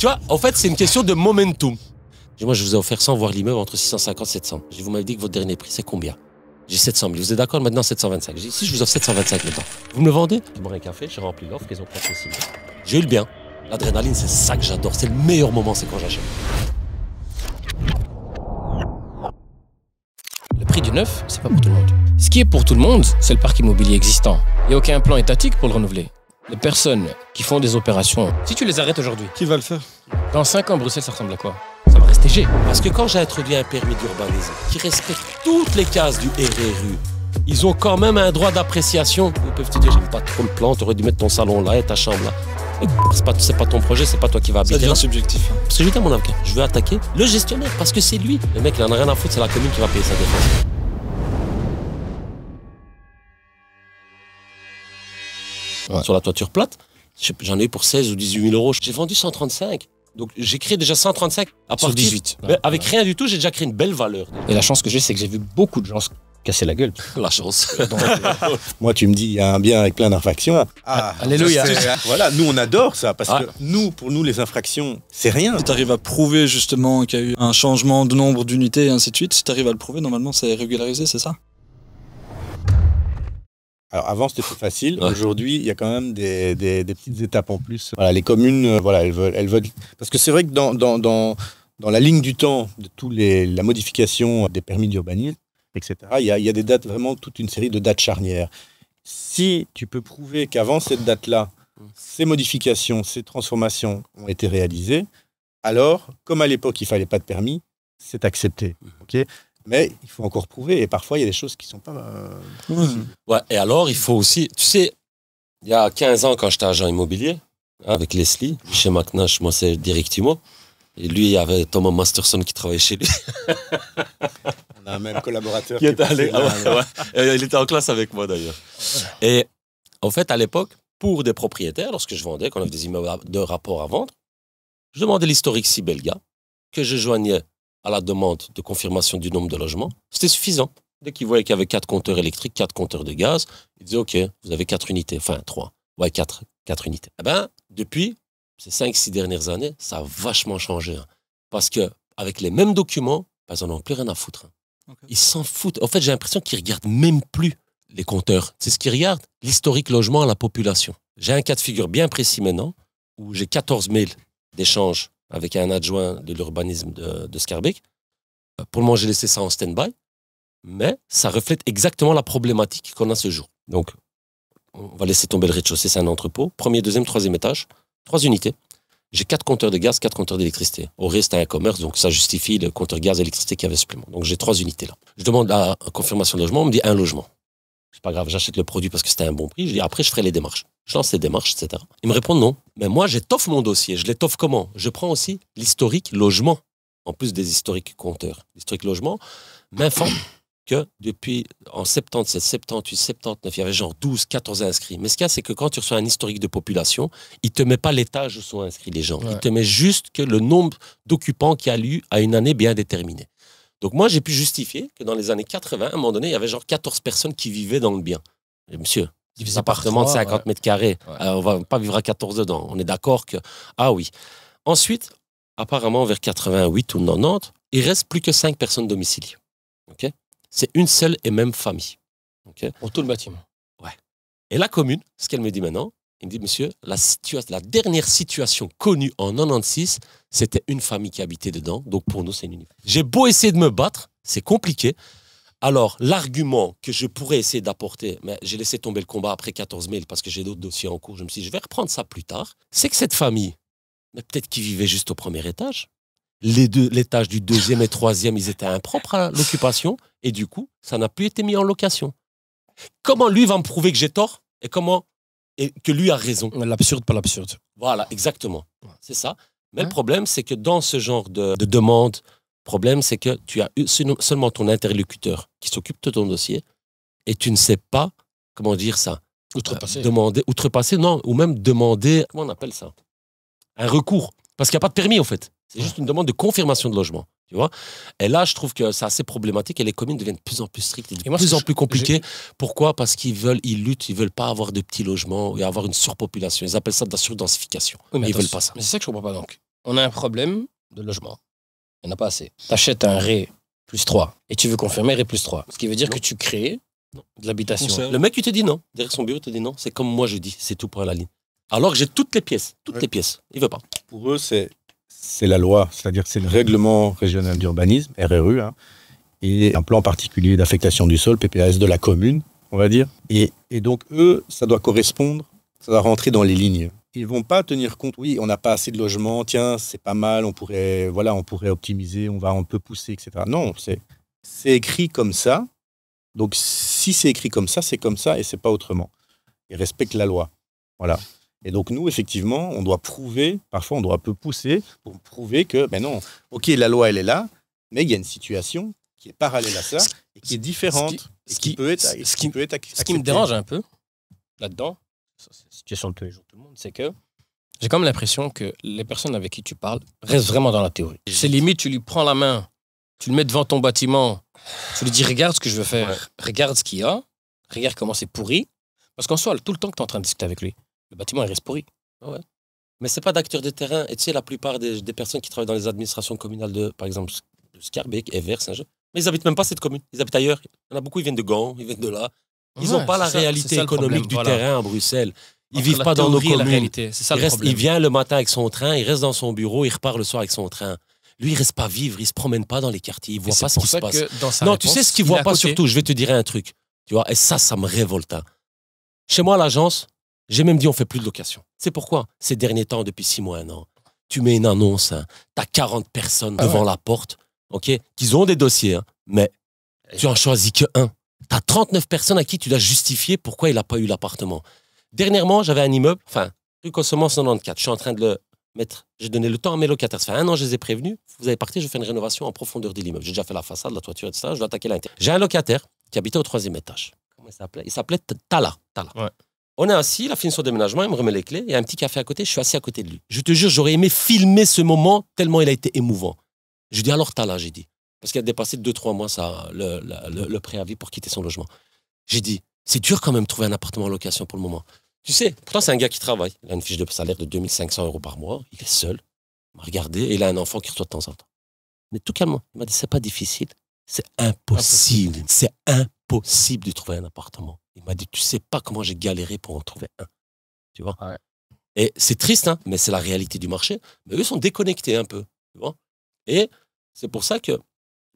Tu vois, en fait, c'est une question de momentum. Moi, je vous ai offert sans voir l'immeuble entre 650 et 700. Vous m'avez dit que votre dernier prix, c'est combien? J'ai 700 000. Vous êtes d'accord maintenant 725? J'ai dit, si je vous offre 725 maintenant, vous me le vendez? Je bois un café, j'ai rempli l'offre, ils ont pris 6 000. J'ai eu le bien. L'adrénaline, c'est ça que j'adore. C'est le meilleur moment, c'est quand j'achète. Le prix du neuf, c'est pas pour tout le monde. Ce qui est pour tout le monde, c'est le parc immobilier existant. Il n'y a aucun plan étatique pour le renouveler. Les personnes qui font des opérations, si tu les arrêtes aujourd'hui, Qui va le faire? dans 5 ans, Bruxelles, ça ressemble à quoi? Ça va rester G. Parce que quand j'ai introduit un permis d'urbanisme qui respecte toutes les cases du RRU, ils ont quand même un droit d'appréciation. Ils peuvent te dire, j'aime pas trop le plan, tu aurais dû mettre ton salon là et ta chambre là. C'est pas ton projet, c'est pas toi qui vas habiter. Ça devient là. subjectif. Parce que j'ai dit à mon avocat, je veux attaquer le gestionnaire parce que c'est lui. Le mec, il en a rien à foutre, c'est la commune qui va payer sa défense. Ouais. Sur la toiture plate, j'en ai eu pour 16 ou 18 000 euros. J'ai vendu 135. Donc j'ai créé déjà 135 à Sur partir 18. Mais avec rien du tout, j'ai déjà créé une belle valeur. Et la chance que j'ai, c'est que j'ai vu beaucoup de gens se casser la gueule. La chance. Moi, tu me dis, il y a un bien avec plein d'infractions. Ah, Alléluia. Voilà, nous, on adore ça, parce Ah. que pour nous, les infractions, c'est rien. si tu arrives à prouver justement qu'il y a eu un changement de nombre d'unités et ainsi de suite, si tu arrives à le prouver, normalement, c'est régularisé, c'est ça? Alors, avant, c'était plus facile. Ouais. Aujourd'hui, il y a quand même des petites étapes en plus. Voilà, les communes, voilà, elles veulent. Parce que c'est vrai que dans la ligne du temps de la modification des permis d'urbanisme, etc., il y a des dates, vraiment toute une série de dates charnières. Si tu peux prouver qu'avant cette date-là, ces modifications, ces transformations ont été réalisées, alors, comme à l'époque, il ne fallait pas de permis, c'est accepté. Ok. Mais il faut encore prouver, et parfois, il y a des choses qui ne sont pas... Ouais, et alors, il faut aussi... Tu sais, il y a 15 ans, quand j'étais agent immobilier, avec Leslie, chez McNash, moi, c'est Directimo. Et lui, il y avait Thomas Masterson qui travaillait chez lui. On a un même collaborateur Qui était allé. passé là, Il était en classe avec moi, d'ailleurs. Et en fait, à l'époque, pour des propriétaires, lorsque je vendais, quand on avait des immeubles de rapport à vendre, je demandais l'historique Sibelga, que je joignais à la demande de confirmation du nombre de logements. C'était suffisant. Dès qu'ils voyaient qu'il y avait 4 compteurs électriques, 4 compteurs de gaz, ils disaient, OK, vous avez 4 unités. Enfin, 3. Ouais, 4 unités. Eh bien, depuis ces 5-6 dernières années, ça a vachement changé. Hein. Parce qu'avec les mêmes documents, ben, ils n'en ont plus rien à foutre. Hein. Okay. Ils s'en foutent. En fait, j'ai l'impression qu'ils ne regardent même plus les compteurs. C'est ce qu'ils regardent, l'historique logement à la population. J'ai un cas de figure bien précis maintenant, où j'ai 14 mails d'échanges avec un adjoint de l'urbanisme de Scarbeck. Pour le moment, j'ai laissé ça en stand-by, mais ça reflète exactement la problématique qu'on a ce jour. Donc, on va laisser tomber le rez-de-chaussée, c'est un entrepôt. Premier, deuxième, troisième étage, 3 unités. J'ai 4 compteurs de gaz, 4 compteurs d'électricité. Au reste, c'est un commerce, donc ça justifie le compteur gaz et électricité qui avait supplément. Donc, j'ai 3 unités là. Je demande la confirmation de logement, on me dit un logement. C'est pas grave, j'achète le produit parce que c'était un bon prix. Je dis après, je ferai les démarches. Je lance les démarches, etc. Ils me répondent non. Mais moi, j'étoffe mon dossier. Je l'étoffe comment? Je prends aussi l'historique logement, en plus des historiques compteurs. L'historique logement m'informe que depuis en 77, 78, 79, il y avait genre 12, 14 inscrits. Mais ce qu'il y a, c'est que quand tu reçois un historique de population, il ne te met pas l'étage où sont inscrits les gens. Ouais. Il te met juste que le nombre d'occupants qu'il y a eu à une année bien déterminée. Donc moi, j'ai pu justifier que dans les années 80, à un moment donné, il y avait genre 14 personnes qui vivaient dans le bien. Et monsieur, Divisé un appartement de par 50 3, mètres carrés, Ouais. on va pas vivre à 14 dedans. On est d'accord que... Ah oui. Ensuite, apparemment, vers 88 ou 90, il reste plus que 5 personnes domiciliées. Ok. C'est une seule et même famille. Ok. Pour tout le bâtiment. Et la commune, ce qu'elle me dit maintenant, il me dit, monsieur, la dernière situation connue en 96, c'était une famille qui habitait dedans. Donc pour nous, c'est une unité. J'ai beau essayer de me battre, c'est compliqué. Alors, l'argument que je pourrais essayer d'apporter, mais j'ai laissé tomber le combat après 14 mails parce que j'ai d'autres dossiers en cours, je me suis dit, je vais reprendre ça plus tard, c'est que cette famille, mais peut-être qu'ils vivaient juste au premier étage. L'étage du deuxième et troisième, ils étaient impropres à l'occupation, et du coup, ça n'a plus été mis en location. Comment lui va me prouver que j'ai tort et que lui a raison? L'absurde, pas l'absurde. Voilà, exactement. C'est ça. Mais Ouais. le problème, c'est que dans ce genre de demande, le problème, c'est que tu as eu seulement ton interlocuteur qui s'occupe de ton dossier et tu ne sais pas, comment dire ça, Outrepasser. outrepasser, non, ou même demander, comment on appelle ça? Un recours. Parce qu'il n'y a pas de permis, en fait. C'est juste une demande de confirmation de logement. Tu vois? Et là, je trouve que c'est assez problématique et les communes deviennent de plus en plus strictes et de Et moi, plus ce en que plus compliquées. Pourquoi? Parce qu'ils luttent, ils veulent pas avoir de petits logements et avoir une surpopulation. Ils appellent ça de la surdensification. Oui, mais Ils attends, veulent pas ça. Mais c'est ça que je comprends pas donc. on a un problème de logement. Il n'y en a pas assez. Tu achètes un Ré plus 3 et tu veux confirmer Ré plus 3. Ce qui veut dire que tu crées de l'habitation. Le mec, il te dit non. Derrière son bureau, il te dit non. C'est comme moi, je dis. C'est tout pour la ligne. Alors que j'ai toutes les pièces. Toutes les pièces. Il veut pas. Pour eux, c'est la loi. C'est-à-dire que c'est le règlement régional d'urbanisme, RRU, hein, et un plan particulier d'affectation du sol, PPAS de la commune, on va dire. Et donc, eux, ça doit correspondre, ça doit rentrer dans les lignes. Ils vont pas tenir compte, oui, on n'a pas assez de logements, tiens, c'est pas mal, on pourrait optimiser, on va un peu pousser, etc. Non, c'est écrit comme ça. Donc, si c'est écrit comme ça, c'est comme ça et c'est pas autrement. Ils respectent la loi. Voilà. Et donc, nous, effectivement, on doit prouver, parfois, on doit un peu pousser pour prouver que, ben non, ok, la loi, elle est là, mais il y a une situation qui est parallèle à ça et qui est différente. Ce qui me dérange un peu là-dedans, c'est la situation de tous les jours de tout le monde, c'est que j'ai comme l'impression que les personnes avec qui tu parles restent vraiment dans la théorie. C'est limite, tu lui prends la main, tu le mets devant ton bâtiment, tu lui dis regarde ce que je veux faire, regarde ce qu'il y a, regarde comment c'est pourri. Parce qu'en soi, tout le temps que tu es en train de discuter avec lui, le bâtiment il reste pourri. Ouais. Mais c'est pas d'acteurs de terrain. Et tu sais, la plupart des personnes qui travaillent dans les administrations communales de, par exemple, Scarbeck, Evers, Saint-Jean, mais ils habitent même pas cette commune. Ils habitent ailleurs. Il y en a beaucoup, ils viennent de Gand, ils viennent de là. Ils n'ont pas la réalité économique du terrain à Bruxelles. Ils vivent pas dans nos communes. C'est ça le problème. Il vient le matin avec son train, il reste dans son bureau, il repart le soir avec son train. Lui, il reste pas vivre, il se promène pas dans les quartiers, il voit pas ce qui se passe. Non, tu sais ce qu'il voit pas surtout. Je vais te dire un truc. Tu vois, et ça me révolte. Hein. Chez moi, à l'agence, j'ai même dit on fait plus de location. C'est pourquoi ces derniers temps, depuis 6 mois, 1 an, tu mets une annonce, hein, tu as 40 personnes devant la porte, ok, qui ont des dossiers, hein, mais tu en choisis que un. Tu as 39 personnes à qui tu dois justifier pourquoi il n'a pas eu l'appartement. Dernièrement, j'avais un immeuble, rue Consommance 94, je suis en train de le mettre, j'ai donné le temps à mes locataires. Ça fait 1 an, je les ai prévenus, vous avez parti, je fais une rénovation en profondeur de l'immeuble. J'ai déjà fait la façade, la toiture, etc. Je dois attaquer l'intérieur. J'ai un locataire qui habitait au 3e étage. Comment il s'appelait? Il s'appelait Tala. Ouais. On est assis, il a fini son déménagement, il me remet les clés, il y a un petit café à côté, je suis assis à côté de lui. Je te jure, j'aurais aimé filmer ce moment tellement il a été émouvant. Je dis alors Tala, j'ai dit. Parce qu'il a dépassé de 2-3 mois le préavis pour quitter son logement. J'ai dit, c'est dur quand même de trouver un appartement en location pour le moment. Tu sais, pourtant c'est un gars qui travaille. Il a une fiche de salaire de 2500 € par mois, il est seul, il m'a regardé et il a un enfant qui reçoit de temps en temps. Mais tout calmement, il m'a dit, c'est pas difficile, c'est impossible. C'est impossible de trouver un appartement. Il m'a dit, tu sais pas comment j'ai galéré pour en trouver un. Tu vois? Ouais. Et c'est triste, hein, mais c'est la réalité du marché. Mais eux sont déconnectés un peu. Tu vois? Et c'est pour ça que,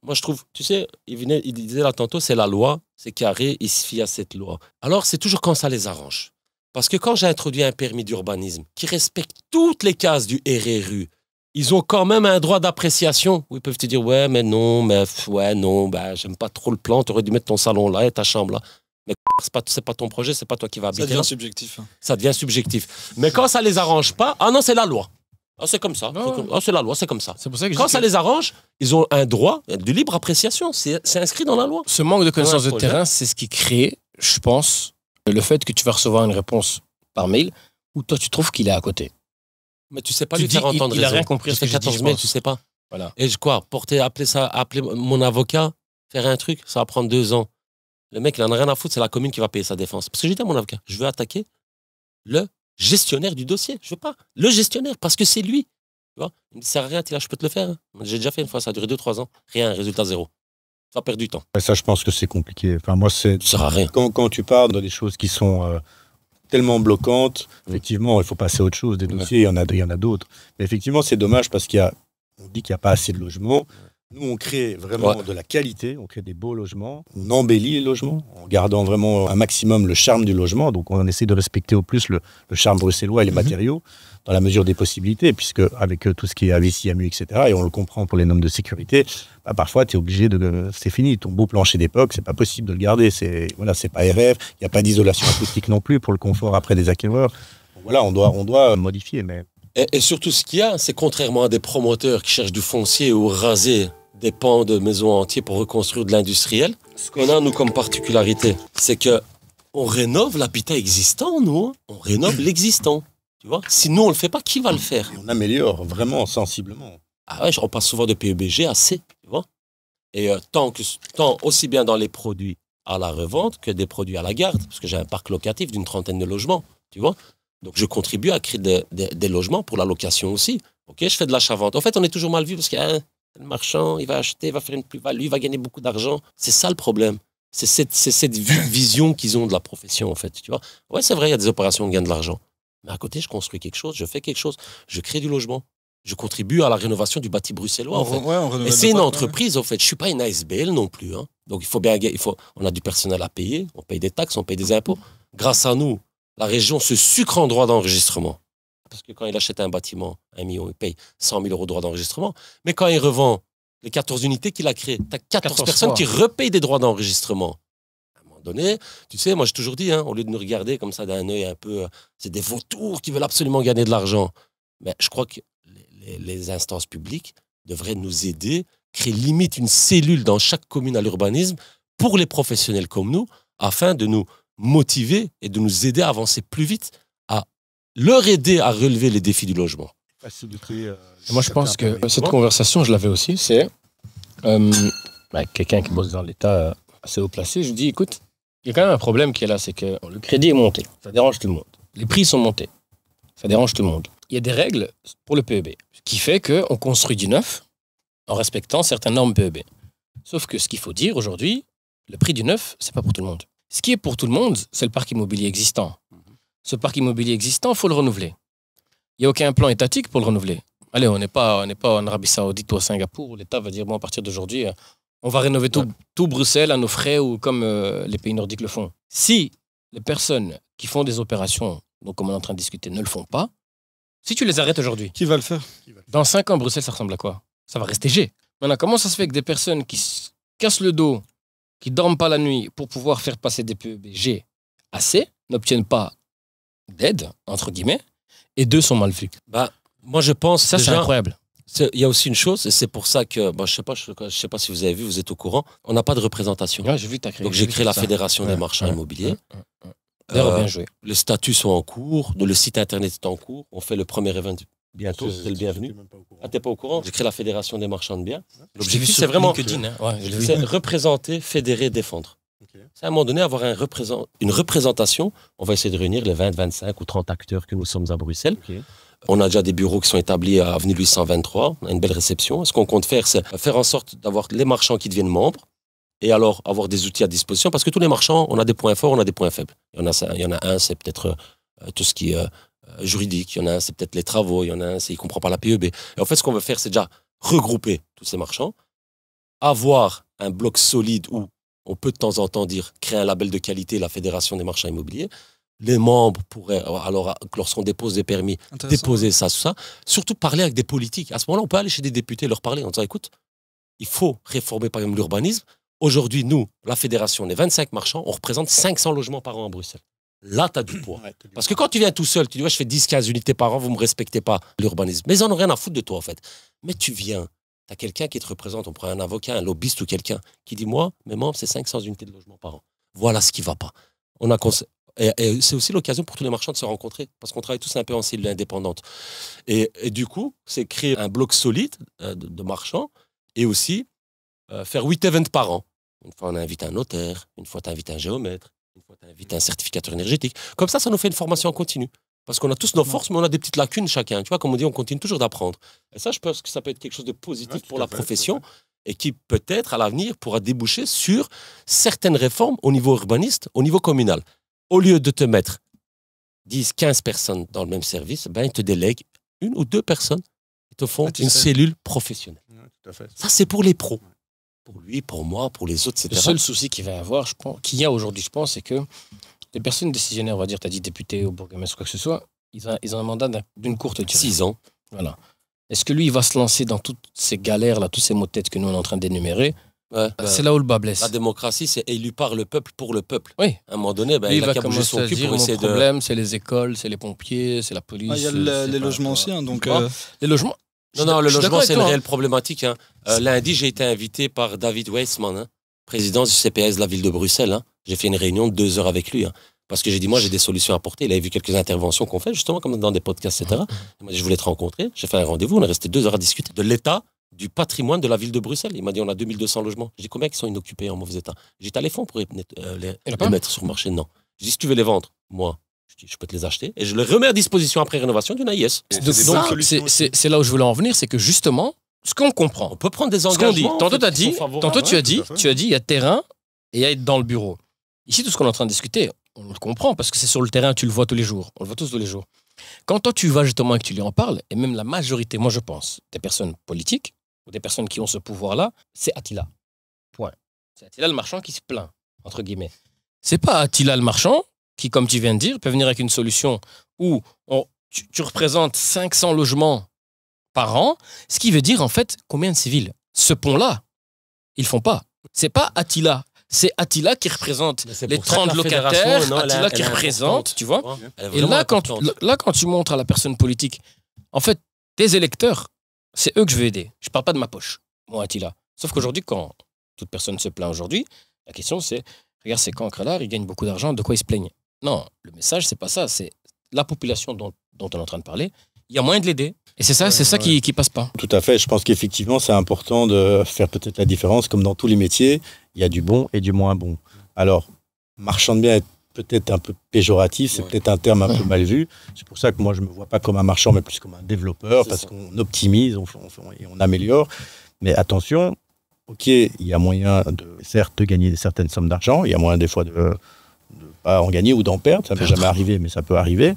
moi je trouve, tu sais, il disait là tantôt, c'est la loi, c'est carré, il se fie à cette loi. Alors c'est toujours quand ça les arrange. Parce que quand j'ai introduit un permis d'urbanisme qui respecte toutes les cases du RRU, ils ont quand même un droit d'appréciation où ils peuvent te dire ouais mais non, j'aime pas trop le plan, tu aurais dû mettre ton salon là et ta chambre là. Mais c'est pas ton projet, c'est pas toi qui vas habiter. Ça devient subjectif. Hein. Ça devient subjectif. Mais quand ça les arrange pas, ah non, c'est la loi. Ah, c'est comme ça. C'est la loi, c'est comme ça. C'est pour ça que quand ça les arrange, ils ont un droit de libre appréciation. C'est inscrit dans la loi. Ce manque de connaissance de terrain, c'est ce qui crée, je pense, le fait que tu vas recevoir une réponse par mail où toi tu trouves qu'il est à côté. Mais tu sais pas lui faire entendre raison. Il a rien compris. Ça fait 14 mai, tu sais pas. Voilà. Et appeler mon avocat, faire un truc, ça va prendre 2 ans. Le mec, il en a rien à foutre, c'est la commune qui va payer sa défense. Parce que j'ai dit à mon avocat, je veux attaquer le gestionnaire du dossier. Je veux pas. Le gestionnaire, parce que c'est lui. Tu vois, il me dit, ça sert à rien, là, je peux te le faire. Hein. J'ai déjà fait une fois, ça a duré 2-3 ans. Rien, résultat 0. Ça perd du temps. Et ça, je pense que c'est compliqué. Enfin, moi, ça sert à rien. Quand tu parles de des choses qui sont tellement bloquantes, effectivement, il faut passer à autre chose. Des dossiers, il y en a d'autres. Mais effectivement, c'est dommage parce on dit qu'il n'y a pas assez de logements. Nous, on crée vraiment de la qualité, on crée des beaux logements, on embellit les logements en gardant vraiment un maximum le charme du logement. Donc, on essaie de respecter au plus le charme bruxellois et les matériaux dans la mesure des possibilités, puisque avec tout ce qui est AVC, AMU, etc., et on le comprend pour les normes de sécurité, parfois, tu es obligé c'est fini. Ton beau plancher d'époque, c'est pas possible de le garder. C'est pas RF, il n'y a pas d'isolation acoustique non plus pour le confort après des acquéreurs. Voilà, on doit modifier, mais... Et surtout, ce qu'il y a, c'est contrairement à des promoteurs qui cherchent du foncier ou raser des pans de maisons entiers pour reconstruire de l'industriel, ce qu'on a, nous, comme particularité, c'est que on rénove l'habitat existant, nous. Hein. On rénove l'existant. Tu vois? Si nous, on le fait pas, qui va le faire? Et on améliore vraiment sensiblement. Ah ouais, on passe souvent de PEBG à C, tu vois? Et tant aussi bien dans les produits à la revente que des produits à la garde, parce que j'ai un parc locatif d'une 30aine de logements, tu vois? Donc, je contribue à créer des logements pour la location aussi. Ok, je fais de l'achat-vente. En fait, on est toujours mal vu parce que le marchand, il va acheter, il va faire une plus-value, il va gagner beaucoup d'argent. C'est ça le problème. C'est cette vision qu'ils ont de la profession, en fait. Tu vois. Ouais, c'est vrai, il y a des opérations où on gagne de l'argent. Mais à côté, je construis quelque chose, je fais quelque chose, je crée du logement. Je contribue à la rénovation du bâti bruxellois, en fait. Et c'est une entreprise, en fait. Je ne suis pas une ASBL non plus. Hein. Donc, on a du personnel à payer, on paye des taxes, on paye des impôts. Grâce à nous, la région se sucre en droit d'enregistrement. Parce que quand il achète un bâtiment, 1 million, il paye 100 000 € de droits d'enregistrement. Mais quand il revend les 14 unités qu'il a créées, tu as 14 personnes qui repayent des droits d'enregistrement. À un moment donné, tu sais, moi j'ai toujours dit, hein, au lieu de nous regarder comme ça d'un œil un peu, c'est des vautours qui veulent absolument gagner de l'argent. Mais je crois que les instances publiques devraient nous aider, créer limite une cellule dans chaque commune à l'urbanisme pour les professionnels comme nous, afin de nous motiver et de nous aider à avancer plus vite, à leur aider à relever les défis du logement. Moi, je pense que cette conversation, je l'avais aussi, c'est quelqu'un qui bosse dans l'État assez haut placé. Je lui dis, écoute, il y a quand même un problème qui est là, c'est que le crédit est monté, ça dérange tout le monde. Les prix sont montés, ça dérange tout le monde. Il y a des règles pour le PEB, ce qui fait qu'on construit du neuf en respectant certaines normes PEB. Sauf que ce qu'il faut dire aujourd'hui, le prix du neuf, c'est pas pour tout le monde. Ce qui est pour tout le monde, c'est le parc immobilier existant. Ce parc immobilier existant, il faut le renouveler. Il n'y a aucun plan étatique pour le renouveler. Allez, on n'est pas en Arabie Saoudite ou à Singapour où l'État va dire, bon, à partir d'aujourd'hui, on va rénover tout Bruxelles à nos frais ou comme les pays nordiques le font. Si les personnes qui font des opérations, donc comme on est en train de discuter, ne le font pas, si tu les arrêtes aujourd'hui, qui va le faire? Dans 5 ans, Bruxelles, ça ressemble à quoi? Ça va rester G. Maintenant, comment ça se fait que des personnes qui se cassent le dos, qui ne dorment pas la nuit pour pouvoir faire passer des PEB G assez, n'obtiennent pas d'aide, entre guillemets, et deux sont mal vus? Moi, je pense ça, c'est incroyable. Il y a aussi une chose, et c'est pour ça que, je sais pas si vous avez vu, vous êtes au courant, on n'a pas de représentation. Ouais, j'ai vu, t'as créé. Donc j'ai créé la Fédération des marchands immobiliers. Bien joué. Les statuts sont en cours, le site internet est en cours, on fait le premier événement bientôt, c'est le bienvenu. T'es pas au courant? J'ai créé la Fédération des marchands de biens. L'objectif, c'est vraiment représenter, fédérer, défendre. C'est à un moment donné avoir une représentation. On va essayer de réunir les 20, 25 ou 30 acteurs que nous sommes à Bruxelles. On a déjà des bureaux qui sont établis à Avenue Louis 123. On a une belle réception. Ce qu'on compte faire, c'est faire en sorte d'avoir les marchands qui deviennent membres et alors avoir des outils à disposition. Parce que tous les marchands, on a des points forts, on a des points faibles. Il y en a un, c'est peut-être tout ce qui est juridique. Il y en a un, c'est peut-être les travaux. Il y en a un, c'est il ne comprend pas la PEB. Et en fait, ce qu'on veut faire, c'est déjà regrouper tous ces marchands, avoir un bloc solide où on peut de temps en temps créer un label de qualité, la Fédération des marchands immobiliers. Les membres pourraient, alors, lorsqu'on dépose des permis, déposer ça, tout ça. Surtout parler avec des politiques. À ce moment-là, on peut aller chez des députés, leur parler en disant, écoute, il faut réformer par exemple l'urbanisme. Aujourd'hui, nous, la Fédération, on est 25 marchands, on représente 500 logements par an à Bruxelles. Là, tu as du poids. Parce que quand tu viens tout seul, tu dis, ouais, je fais 10-15 unités par an, vous ne me respectez pas l'urbanisme. Mais ils n'en ont rien à foutre de toi, en fait. Mais tu viens, tu as quelqu'un qui te représente, on prend un avocat, un lobbyiste ou quelqu'un qui dit, moi, mes membres, c'est 500 unités de logement par an. Voilà ce qui ne va pas. Et c'est aussi l'occasion pour tous les marchands de se rencontrer, parce qu'on travaille tous un peu en cellule indépendante. Et du coup, c'est créer un bloc solide de marchands et aussi faire 8 événements par an. Une fois, on invite un notaire, une fois, tu invites un géomètre, une fois, tu invites un certificateur énergétique. Comme ça nous fait une formation en continu. Parce qu'on a tous nos forces, mais on a des petites lacunes chacun. Tu vois, comme on dit, on continue toujours d'apprendre. Et ça, je pense que ça peut être quelque chose de positif pour la profession et qui, peut-être, à l'avenir, pourra déboucher sur certaines réformes au niveau urbaniste, au niveau communal. Au lieu de te mettre 10, 15 personnes dans le même service, ils te délèguent 1 ou 2 personnes. Ils te font une cellule professionnelle. Tout à fait. Ça, c'est pour les pros. Pour lui, pour moi, pour les autres, etc. Le seul souci qu'il va y avoir, qu'il y a aujourd'hui, je pense, c'est que les personnes décisionnaires, on va dire, tu as dit député ou bourgmestre, quoi que ce soit, ils ont un mandat d'une courte durée. 6 ans. Voilà. Est-ce que lui, il va se lancer dans toutes ces galères-là, tous ces mots de tête que nous, on est en train d'énumérer? C'est là où le bas blesse. La démocratie, c'est élu par le peuple pour le peuple. Oui. À un moment donné, il va commencer son cul pour essayer de... Le problème, c'est les écoles, c'est les pompiers, c'est la police. Il y a les logements aussi. Donc, les logements. Non, le logement, c'est une réelle problématique. Lundi, j'ai été invité par David Weissman, président du CPS de la ville de Bruxelles. J'ai fait une réunion de 2 heures avec lui. Parce que j'ai dit, moi, j'ai des solutions à apporter. Il avait vu quelques interventions qu'on fait, justement, comme dans des podcasts, etc. Moi, je voulais te rencontrer. J'ai fait un rendez-vous. On est resté 2 heures à discuter de l'état du patrimoine de la ville de Bruxelles. Il m'a dit, on a 2200 logements. J'ai dit, combien qui sont inoccupés en mauvais état? J'ai dit, t'as les fonds pour les mettre sur le marché? Non. J'ai dit, si tu veux les vendre, moi, Je dis, je peux te les acheter et je les remets à disposition après rénovation d'une AIS. Donc, c'est là où je voulais en venir, c'est que justement, ce qu'on comprend, On peut prendre des ce qu'on engagements. dit. Tantôt, en fait, tu as qui dit, sont favorables. tantôt, tu as tout dit, à fait. il y a terrain et il y a être dans le bureau. Ici, tout ce qu'on est en train de discuter, on le comprend parce que c'est sur le terrain, tu le vois tous les jours. On le voit tous les jours. Quand toi, tu vas justement et que tu lui en parles, et même la majorité, moi je pense, des personnes politiques ou des personnes qui ont ce pouvoir-là, c'est Attila. Point. C'est Attila le marchand qui se plaint, entre guillemets. C'est pas Attila le marchand qui, comme tu viens de dire, peut venir avec une solution où tu représentes 500 logements par an, ce qui veut dire en fait combien de civils. Ce pont-là, ils font pas. C'est pas Attila. C'est Attila qui représente Mais c'est les pour ça que 30 la fédération, locataires, non, elle est- Attila elle qui est représente, importante, tu vois. Elle est Et vraiment là quand tu montres à la personne politique, en fait, tes électeurs, c'est eux que je veux aider. Je parle pas de ma poche, moi, Attila. Sauf qu'aujourd'hui, quand toute personne se plaint aujourd'hui, la question c'est, regarde, ces cancres-là, ils gagnent beaucoup d'argent, de quoi ils se plaignent? Non, le message, c'est pas ça. C'est la population dont on est en train de parler. Il y a moyen de l'aider. Et c'est ça qui passe pas. Tout à fait. Je pense qu'effectivement, c'est important de faire peut-être la différence. Comme dans tous les métiers, il y a du bon et du moins bon. Alors, marchand de biens est peut-être un peu péjoratif, c'est peut-être un terme un peu mal vu. C'est pour ça que moi, je ne me vois pas comme un marchand, mais plus comme un développeur, parce qu'on optimise et on améliore. Mais attention, OK, il y a moyen, certes, de gagner certaines sommes d'argent. Il y a moyen des fois de ne pas en gagner ou d'en perdre. Ça ne m'est jamais arrivé, mais ça peut arriver.